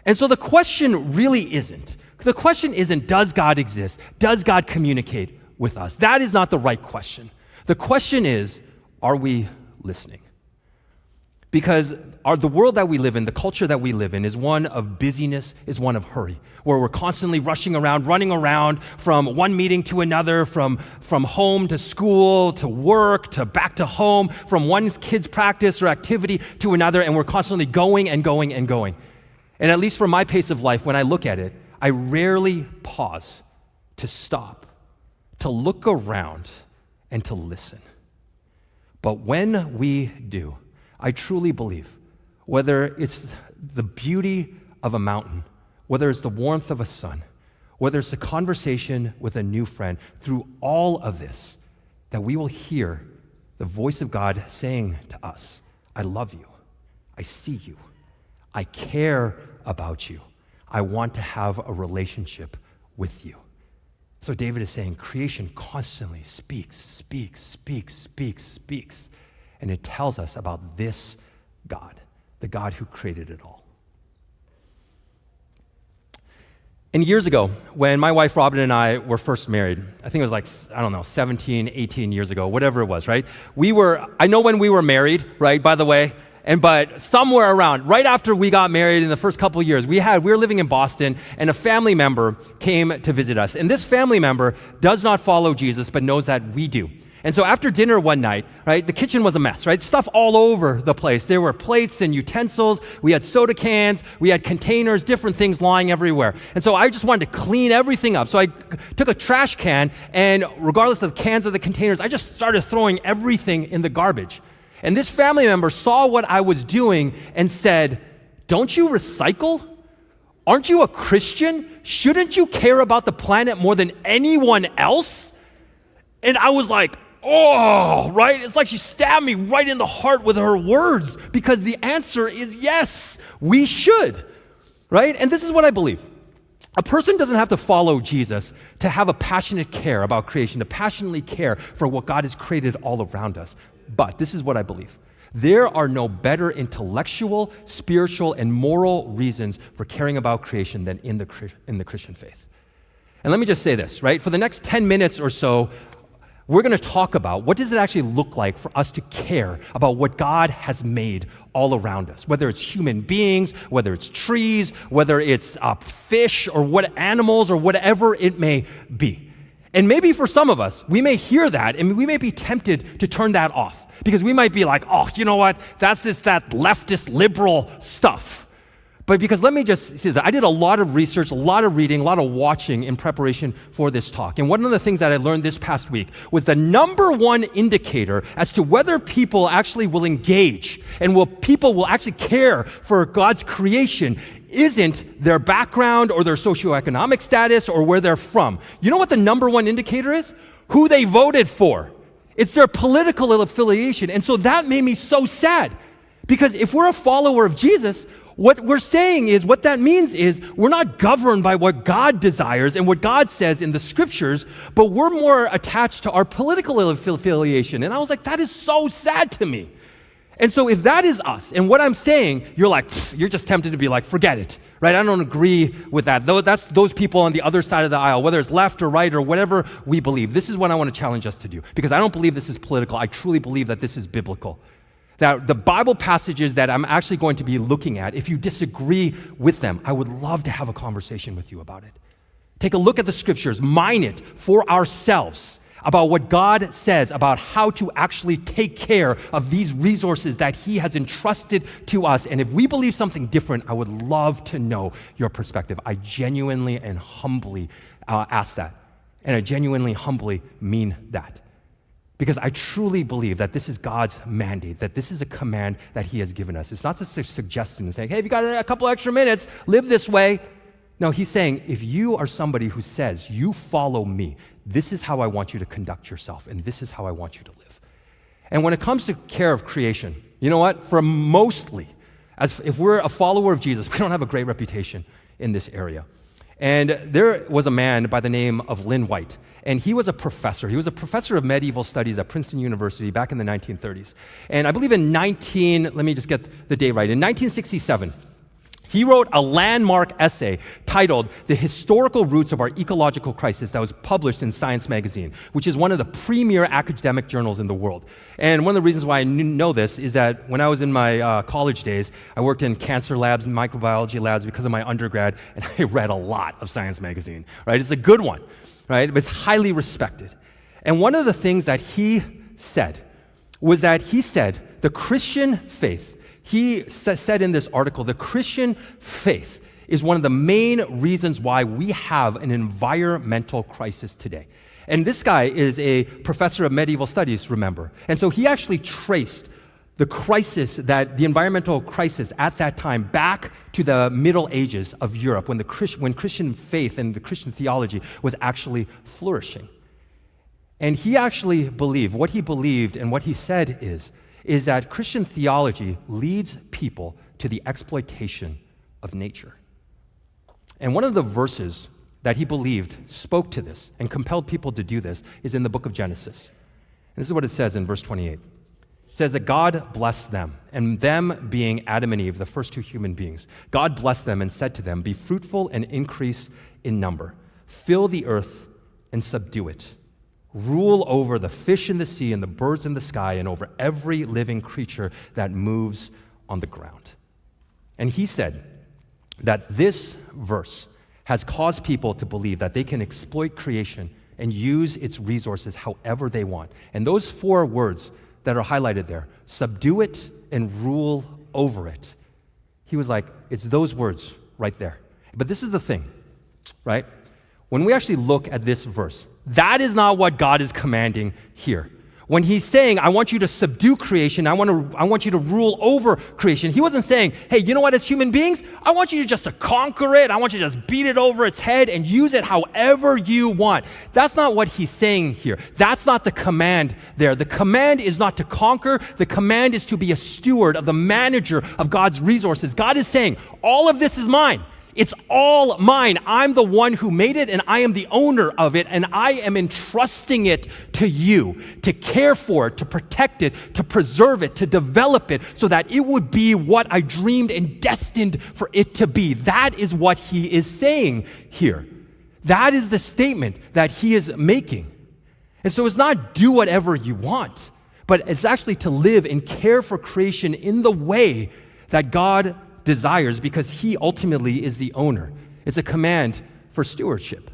And so the question isn't, does God exist? Does God communicate with us? That is not the right question. The question is, are we listening? Because the world that we live in, the culture that we live in, is one of busyness, is one of hurry, where we're constantly rushing around, running around from one meeting to another, from home to school, to work, to back to home, from one kid's practice or activity to another, and we're constantly going and going and going. And at least for my pace of life, when I look at it, I rarely pause to stop, to look around, and to listen. But when we do, I truly believe, whether it's the beauty of a mountain, whether it's the warmth of a sun, whether it's a conversation with a new friend, through all of this, that we will hear the voice of God saying to us, I love you, I see you, I care about you. I want to have a relationship with you. So David is saying creation constantly speaks. And it tells us about this God, the God who created it all. And years ago, when my wife Robin and I were first married, I think it was like, 17, 18 years ago, whatever it was, right? I know when we were married, right, by the way, but somewhere around, right after we got married in the first couple of years, we were living in Boston, and a family member came to visit us. And this family member does not follow Jesus, but knows that we do. And so after dinner one night, right, the kitchen was a mess, right? Stuff all over the place. There were plates and utensils. We had soda cans. We had containers, different things lying everywhere. And so I just wanted to clean everything up. So I took a trash can, and regardless of the cans or the containers, I just started throwing everything in the garbage. And this family member saw what I was doing and said, don't you recycle? Aren't you a Christian? Shouldn't you care about the planet more than anyone else? And I was like, oh, right? It's like she stabbed me right in the heart with her words, because the answer is yes, we should, right? And this is what I believe. A person doesn't have to follow Jesus to have a passionate care about creation, to passionately care for what God has created all around us. But this is what I believe. There are no better intellectual, spiritual, and moral reasons for caring about creation than in the Christian faith. And let me just say this, right? For the next 10 minutes or so, we're going to talk about what does it actually look like for us to care about what God has made all around us, whether it's human beings, whether it's trees, whether it's fish or what animals or whatever it may be. And maybe for some of us, we may hear that and we may be tempted to turn that off, because we might be like, oh, you know what? That's that leftist liberal stuff. But because let me just say that I did a lot of research, a lot of reading, a lot of watching in preparation for this talk. And one of the things that I learned this past week was the number one indicator as to whether people actually will engage and people will actually care for God's creation isn't their background or their socioeconomic status or where they're from. You know what the number one indicator is? Who they voted for. It's their political affiliation. And so that made me so sad. Because if we're a follower of Jesus, what we're saying is, what that means is, we're not governed by what God desires and what God says in the scriptures, but we're more attached to our political affiliation. And I was like, that is so sad to me. And so if that is us, and what I'm saying, you're like, you're just tempted to be like, forget it, right? I don't agree with that. That's those people on the other side of the aisle, whether it's left or right or whatever we believe. This is what I want to challenge us to do, because I don't believe this is political. I truly believe that this is biblical. That the Bible passages that I'm actually going to be looking at, if you disagree with them, I would love to have a conversation with you about it. Take a look at the scriptures, mine it for ourselves about what God says about how to actually take care of these resources that He has entrusted to us. And if we believe something different, I would love to know your perspective. I genuinely and humbly ask that. And I genuinely, humbly mean that. Because I truly believe that this is God's mandate, that this is a command that He has given us. It's not just a suggestion and saying, hey, if you got a couple extra minutes, live this way. No, He's saying, if you are somebody who says, you follow me, this is how I want you to conduct yourself, and this is how I want you to live. And when it comes to care of creation, you know what? For mostly, if we're a follower of Jesus, we don't have a great reputation in this area. And there was a man by the name of Lynn White, and he was a professor. He was a professor of medieval studies at Princeton University back in the 1930s. And I believe let me just get the date right, in 1967, he wrote a landmark essay titled The Historical Roots of Our Ecological Crisis that was published in Science magazine, which is one of the premier academic journals in the world. And one of the reasons why I know this is that when I was in my college days, I worked in cancer labs and microbiology labs because of my undergrad, and I read a lot of Science magazine, right? It's a good one, right? But it's highly respected. And one of the things that he said was that he said the Christian faith, he said in this article, the Christian faith is one of the main reasons why we have an environmental crisis today. And this guy is a professor of medieval studies, remember. And so he actually traced the environmental crisis at that time back to the Middle Ages of Europe when Christian faith and the Christian theology was actually flourishing. And he actually believed, what he believed and what he said is that Christian theology leads people to the exploitation of nature. And one of the verses that he believed spoke to this and compelled people to do this is in the book of Genesis. And this is what it says in verse 28. It says that God blessed them, and them being Adam and Eve, the first two human beings. God blessed them and said to them, be fruitful and increase in number. Fill the earth and subdue it. Rule over the fish in the sea and the birds in the sky and over every living creature that moves on the ground. And he said that this verse has caused people to believe that they can exploit creation and use its resources however they want. And those four words that are highlighted there, subdue it and rule over it. He was like, it's those words right there. But this is the thing, right? When we actually look at this verse, that is not what God is commanding here. When he's saying, I want you to subdue creation, I want you to rule over creation, he wasn't saying, hey, you know what, as human beings, I want you just to conquer it, I want you to just beat it over its head and use it however you want. That's not what he's saying here. That's not the command there. The command is not to conquer, the command is to be a steward of the manager of God's resources. God is saying, all of this is mine. It's all mine. I'm the one who made it, and I am the owner of it, and I am entrusting it to you to care for it, to protect it, to preserve it, to develop it, so that it would be what I dreamed and destined for it to be. That is what he is saying here. That is the statement that he is making. And so it's not do whatever you want, but it's actually to live and care for creation in the way that God desires, because he ultimately is the owner. It's a command for stewardship.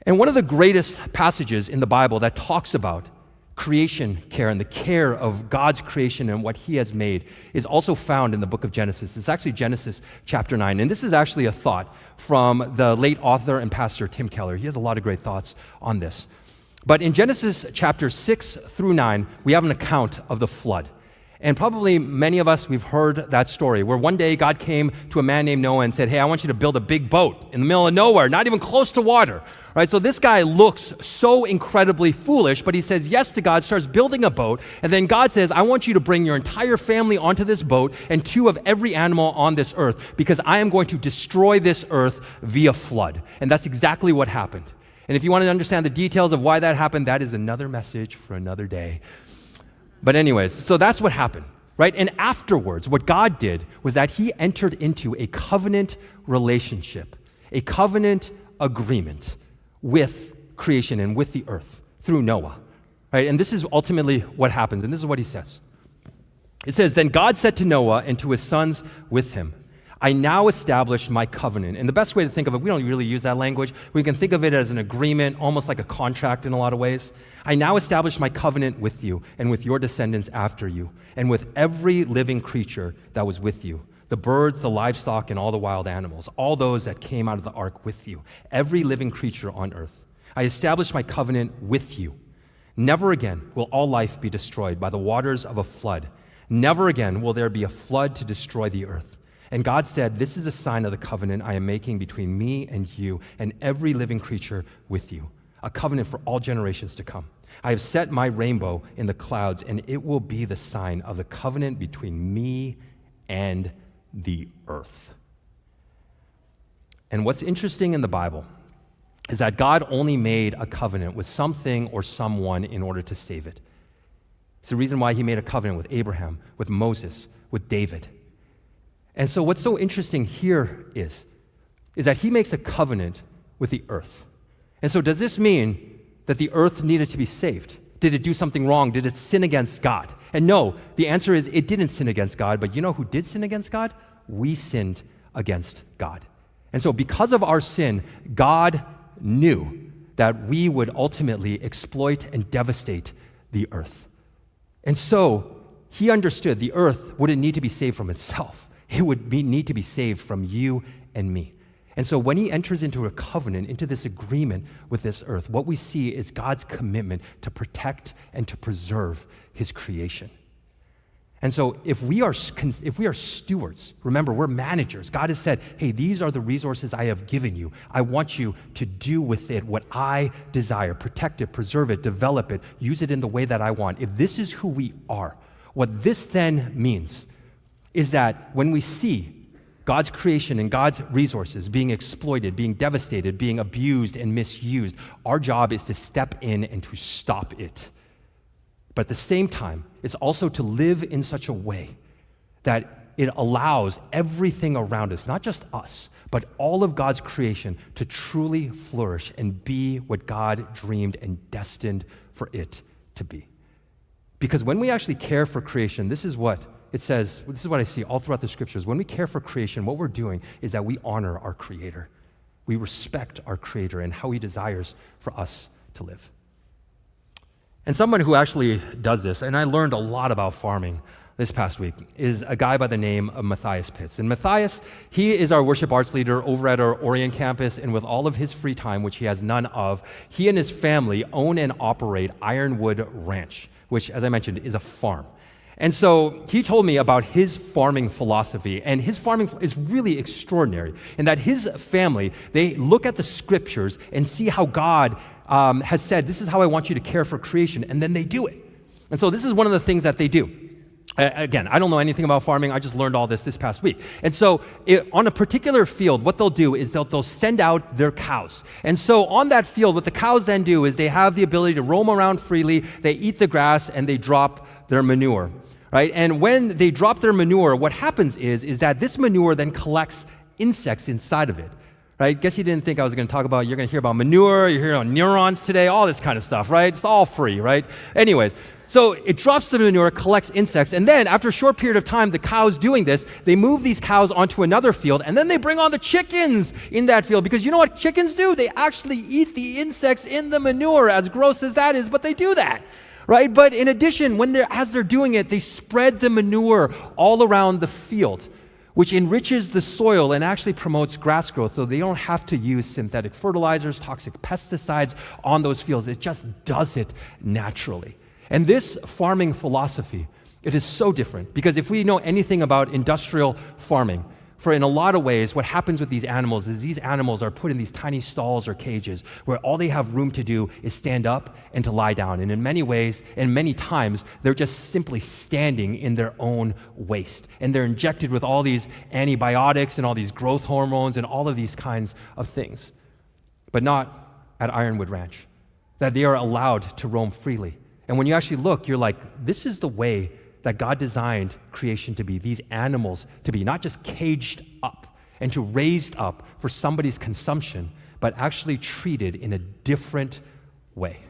And one of the greatest passages in the Bible that talks about creation care and the care of God's creation and what he has made is also found in the book of Genesis. It's actually Genesis chapter 9. And this is actually a thought from the late author and pastor Tim Keller. He has a lot of great thoughts on this. But in Genesis chapter 6 through 9, we have an account of the flood. And probably many of us, we've heard that story where one day God came to a man named Noah and said, hey, I want you to build a big boat in the middle of nowhere, not even close to water. Right? So this guy looks so incredibly foolish, but he says yes to God, starts building a boat, and then God says, I want you to bring your entire family onto this boat and 2 of every animal on this earth, because I am going to destroy this earth via flood. And that's exactly what happened. And if you want to understand the details of why that happened, that is another message for another day. But anyways, so that's what happened, right? And afterwards, what God did was that he entered into a covenant relationship, a covenant agreement with creation and with the earth through Noah, right? And this is ultimately what happens, and this is what he says. It says, then God said to Noah and to his sons with him, I now establish my covenant. And the best way to think of it, we don't really use that language. We can think of it as an agreement, almost like a contract in a lot of ways. I now establish my covenant with you and with your descendants after you and with every living creature that was with you, the birds, the livestock, and all the wild animals, all those that came out of the ark with you, every living creature on earth. I establish my covenant with you. Never again will all life be destroyed by the waters of a flood. Never again will there be a flood to destroy the earth. And God said, this is a sign of the covenant I am making between me and you and every living creature with you, a covenant for all generations to come. I have set my rainbow in the clouds, and it will be the sign of the covenant between me and the earth. And what's interesting in the Bible is that God only made a covenant with something or someone in order to save it. It's the reason why he made a covenant with Abraham, with Moses, with David. And so what's so interesting here is that he makes a covenant with the earth. And so does this mean that the earth needed to be saved? Did it do something wrong? Did it sin against God? And no, the answer is it didn't sin against God, but you know who did sin against God? We sinned against God. And so because of our sin, God knew that we would ultimately exploit and devastate the earth. And so he understood the earth wouldn't need to be saved from itself. It would need to be saved from you and me. And so when he enters into a covenant, into this agreement with this earth, what we see is God's commitment to protect and to preserve his creation. And so if we are stewards, remember, we're managers. God has said, hey, these are the resources I have given you. I want you to do with it what I desire, protect it, preserve it, develop it, use it in the way that I want. If this is who we are, what this then means is that when we see God's creation and God's resources being exploited, being devastated, being abused and misused, our job is to step in and to stop it. But at the same time, it's also to live in such a way that it allows everything around us, not just us, but all of God's creation to truly flourish and be what God dreamed and destined for it to be. Because when we actually care for creation, this is what it says, this is what I see all throughout the scriptures. When we care for creation, what we're doing is that we honor our Creator. We respect our Creator and how he desires for us to live. And someone who actually does this, and I learned a lot about farming this past week, is a guy by the name of Matthias Pitts. And Matthias, he is our worship arts leader over at our Orient campus, and with all of his free time, which he has none of, he and his family own and operate Ironwood Ranch, which, as I mentioned, is a farm. And so he told me about his farming philosophy, and his farming is really extraordinary in that his family, they look at the scriptures and see how God has said, this is how I want you to care for creation, and then they do it. And so this is one of the things that they do. Again, I don't know anything about farming. I just learned all this past week. And so on a particular field, what they'll do is they'll send out their cows. And so on that field, what the cows then do is they have the ability to roam around freely, they eat the grass, and they drop their manure. Right? And when they drop their manure, what happens is that this manure then collects insects inside of it. Right? Guess you didn't think I was going to talk about, you're going to hear about manure, you're hearing about neurons today, all this kind of stuff, right? It's all free, right? Anyways, so it drops the manure, collects insects, and then after a short period of time, the cows doing this, they move these cows onto another field, and then they bring on the chickens in that field, because you know what chickens do? They actually eat the insects in the manure, as gross as that is, but they do that. right? But in addition, as they're doing it, they spread the manure all around the field, which enriches the soil and actually promotes grass growth, so they don't have to use synthetic fertilizers, toxic pesticides on those fields. It just does it naturally. And this farming philosophy, it is so different, because if we know anything about industrial farming, for in a lot of ways, what happens with these animals is these animals are put in these tiny stalls or cages where all they have room to do is stand up and to lie down. And in many ways, and many times, they're just simply standing in their own waste. And they're injected with all these antibiotics and all these growth hormones and all of these kinds of things. But not at Ironwood Ranch, that they are allowed to roam freely. And when you actually look, you're like, this is the way that God designed creation to be, these animals to be, not just caged up and to raised up for somebody's consumption, but actually treated in a different way.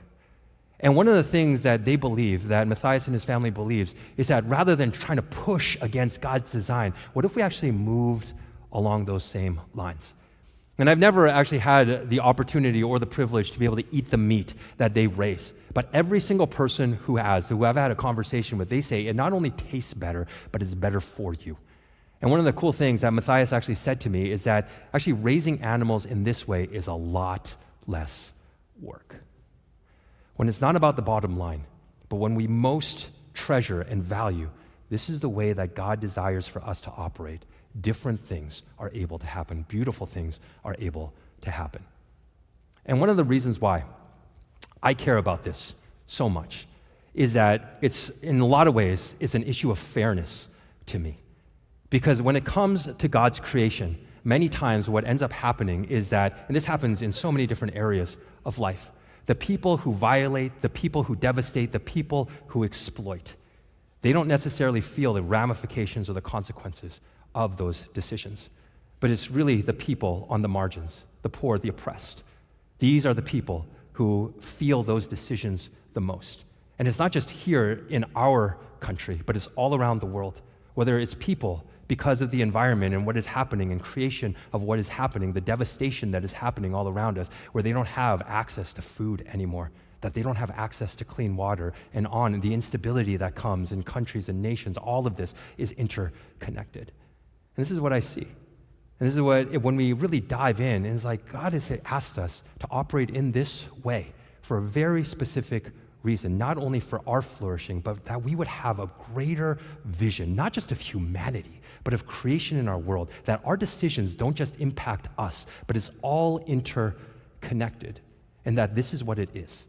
And one of the things that they believe, that Matthias and his family believes, is that rather than trying to push against God's design, what if we actually moved along those same lines? And I've never actually had the opportunity or the privilege to be able to eat the meat that they raise. But every single person who I've had a conversation with, they say it not only tastes better, but it's better for you. And one of the cool things that Matthias actually said to me is that actually raising animals in this way is a lot less work. When it's not about the bottom line, but when we most treasure and value, this is the way that God desires for us to operate. Different things are able to happen. Beautiful things are able to happen. And one of the reasons why I care about this so much is that it's, in a lot of ways, it's an issue of fairness to me. Because when it comes to God's creation, many times what ends up happening is that, and this happens in so many different areas of life, the people who violate, the people who devastate, the people who exploit, they don't necessarily feel the ramifications or the consequences of those decisions. But it's really the people on the margins, the poor, the oppressed. These are the people who feel those decisions the most. And it's not just here in our country, but it's all around the world. Whether it's people because of the environment and what is happening and creation of what is happening, the devastation that is happening all around us, where they don't have access to food anymore, that they don't have access to clean water, and the instability that comes in countries and nations, all of this is interconnected. And this is what I see. And this is when we really dive in, and it's like God has asked us to operate in this way for a very specific reason, not only for our flourishing, but that we would have a greater vision, not just of humanity, but of creation in our world, that our decisions don't just impact us, but it's all interconnected, and that this is what it is.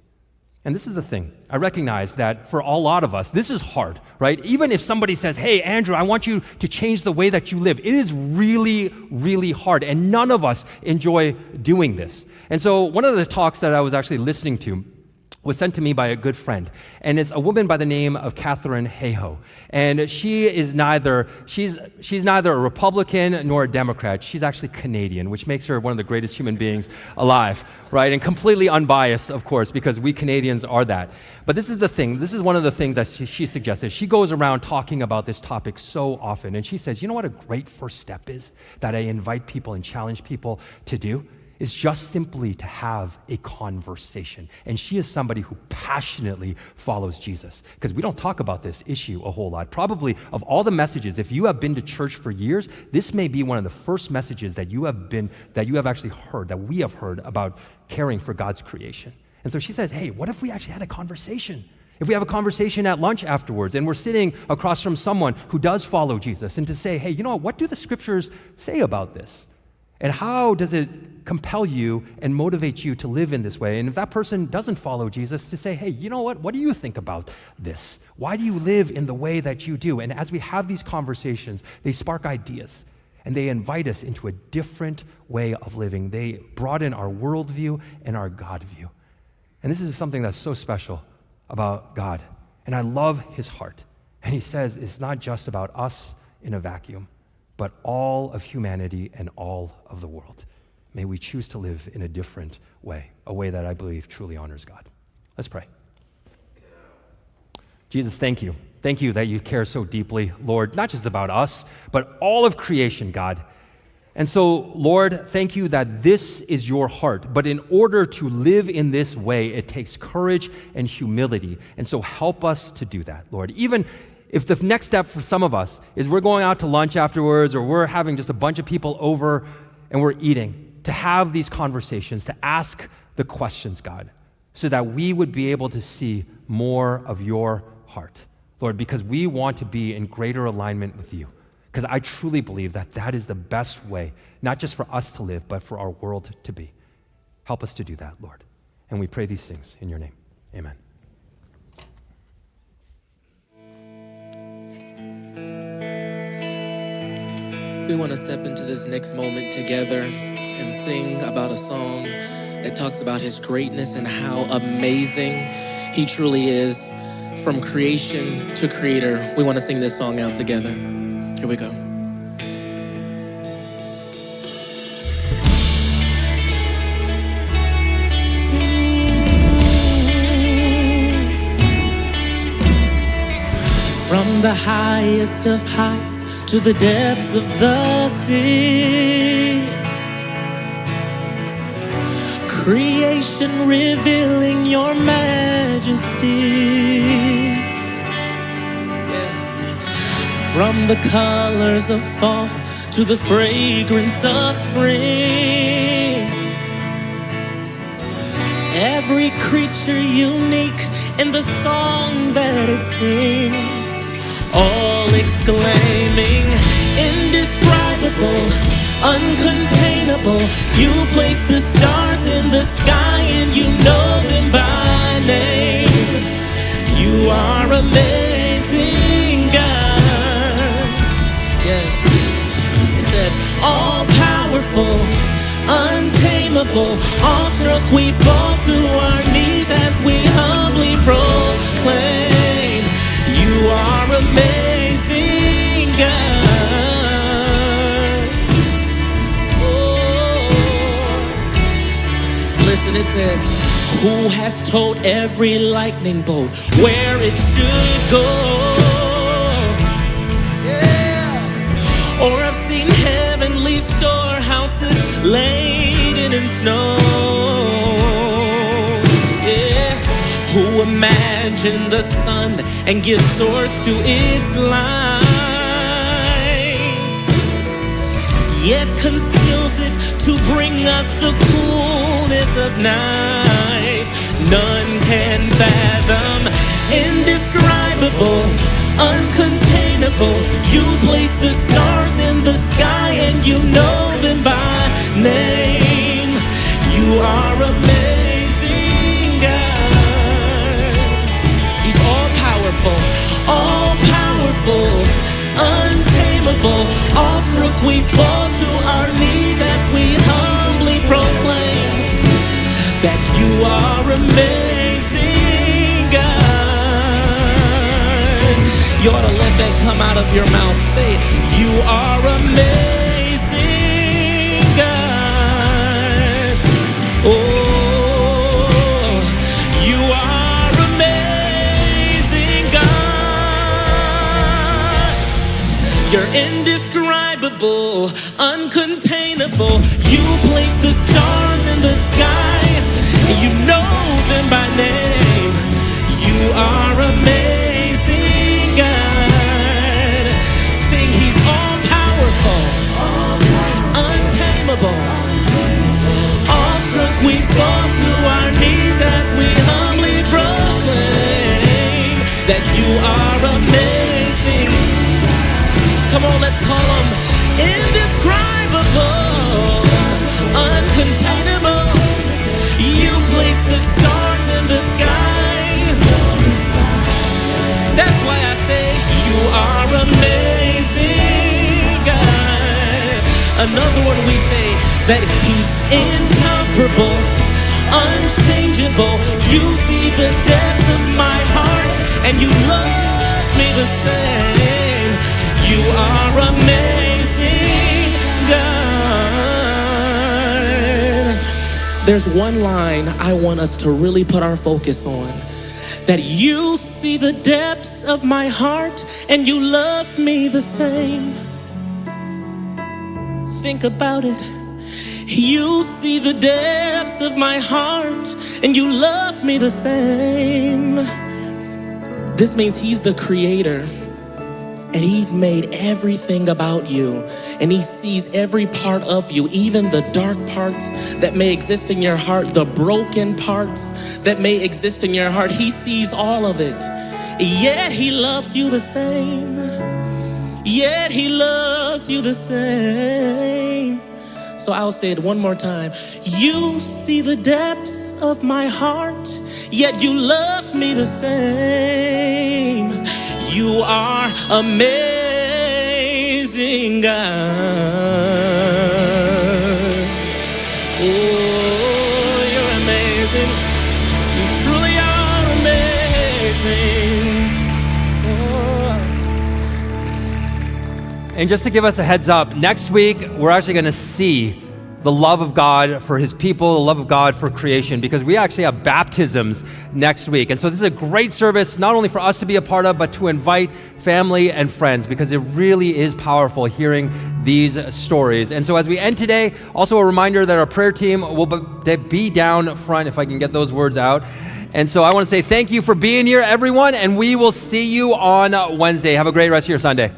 And this is the thing. I recognize that for a lot of us, this is hard, right? Even if somebody says, hey, Andrew, I want you to change the way that you live, it is really, really hard. And none of us enjoy doing this. And so one of the talks that I was actually listening to was sent to me by a good friend. And it's a woman by the name of Catherine Hayhoe. And she's neither a Republican nor a Democrat. She's actually Canadian, which makes her one of the greatest human beings alive, right? And completely unbiased, of course, because we Canadians are that. But this is the thing. This is one of the things that she suggested. She goes around talking about this topic so often. And she says, you know what a great first step is that I invite people and challenge people to do? Is just simply to have a conversation. And she is somebody who passionately follows Jesus, because we don't talk about this issue a whole lot. Probably of all the messages, if you have been to church for years, this may be one of the first messages that you have actually heard, that we have heard about caring for God's creation. And so she says, hey, what if we actually had a conversation? If we have a conversation at lunch afterwards and we're sitting across from someone who does follow Jesus, and to say, hey, you know what do the scriptures say about this? And how does it compel you and motivate you to live in this way? And if that person doesn't follow Jesus, to say, hey, you know what do you think about this? Why do you live in the way that you do? And as we have these conversations, they spark ideas and they invite us into a different way of living. They broaden our worldview and our God view. And this is something that's so special about God. And I love his heart. And he says it's not just about us in a vacuum, but all of humanity and all of the world. May we choose to live in a different way, a way that I believe truly honors God. Let's pray. Jesus, thank you. Thank you that you care so deeply, Lord, not just about us, but all of creation, God. And so, Lord, thank you that this is your heart. But in order to live in this way, it takes courage and humility. And so help us to do that, Lord. Even if the next step for some of us is we're going out to lunch afterwards, or we're having just a bunch of people over and we're eating, to have these conversations, to ask the questions, God, so that we would be able to see more of your heart, Lord, because we want to be in greater alignment with you. Because I truly believe that that is the best way, not just for us to live, but for our world to be. Help us to do that, Lord. And we pray these things in your name. Amen. We want to step into this next moment together and sing about a song that talks about his greatness and how amazing he truly is. From creation to creator, we want to sing this song out together. Here we go. From the highest of heights to the depths of the sea, creation revealing your majesty. From the colors of fall to the fragrance of spring, every creature unique in the song that it sings, all exclaiming, indescribable, uncontainable. You place the stars in the sky and you know them by name. You are amazing, God. Yes, it says, all powerful, untamable, awestruck we fall to our knees as we humbly proclaim, you are amazing, God. Oh. Listen, it says, who has told every lightning bolt where it should go? Or I've seen heavenly storehouses laden in snow. Yeah. Who imagined the sun and gives source to its light, yet conceals it to bring us the coolness of night. None can fathom, indescribable, uncontainable. You place the stars in the sky and you know them by name. You are amazing, God. He's all powerful, untamable, awestruck we fall to our knees as we humbly proclaim that you are amazing, God. You ought to let that come out of your mouth. Say, you are amazing, God. Oh, you are amazing, God. You're indescribable, uncontainable. You place the stars in the sky, and you know them by name. You are amazing, God. Sing, he's all powerful, untamable, awestruck we fall to our knees as we humbly proclaim that you are amazing. Come on, let's call him indescribable, uncontainable. You place the stars in the sky. That's why I say you are amazing, God. Another one we say that he's incomparable, unchangeable. You see the depths of my heart and you love me the same. You are amazing, God. There's one line I want us to really put our focus on. That you see the depths of my heart and you love me the same. think about it, you see the depths of my heart, and you love me the same. This means he's the creator, and he's made everything about you, and he sees every part of you, even the dark parts that may exist in your heart, the broken parts that may exist in your heart. He sees all of it, yet he loves you the same. Yet he loves you the same. So I'll say it one more time. You see the depths of my heart, yet you love me the same. You are amazing, God. Oh, you're amazing. You truly are amazing. And just to give us a heads up, next week, we're actually going to see the love of God for his people, the love of God for creation, because we actually have baptisms next week. And so this is a great service, not only for us to be a part of, but to invite family and friends, because it really is powerful hearing these stories. And so as we end today, also a reminder that our prayer team will be down front, if I can get those words out. And so I want to say thank you for being here, everyone, and we will see you on Wednesday. Have a great rest of your Sunday.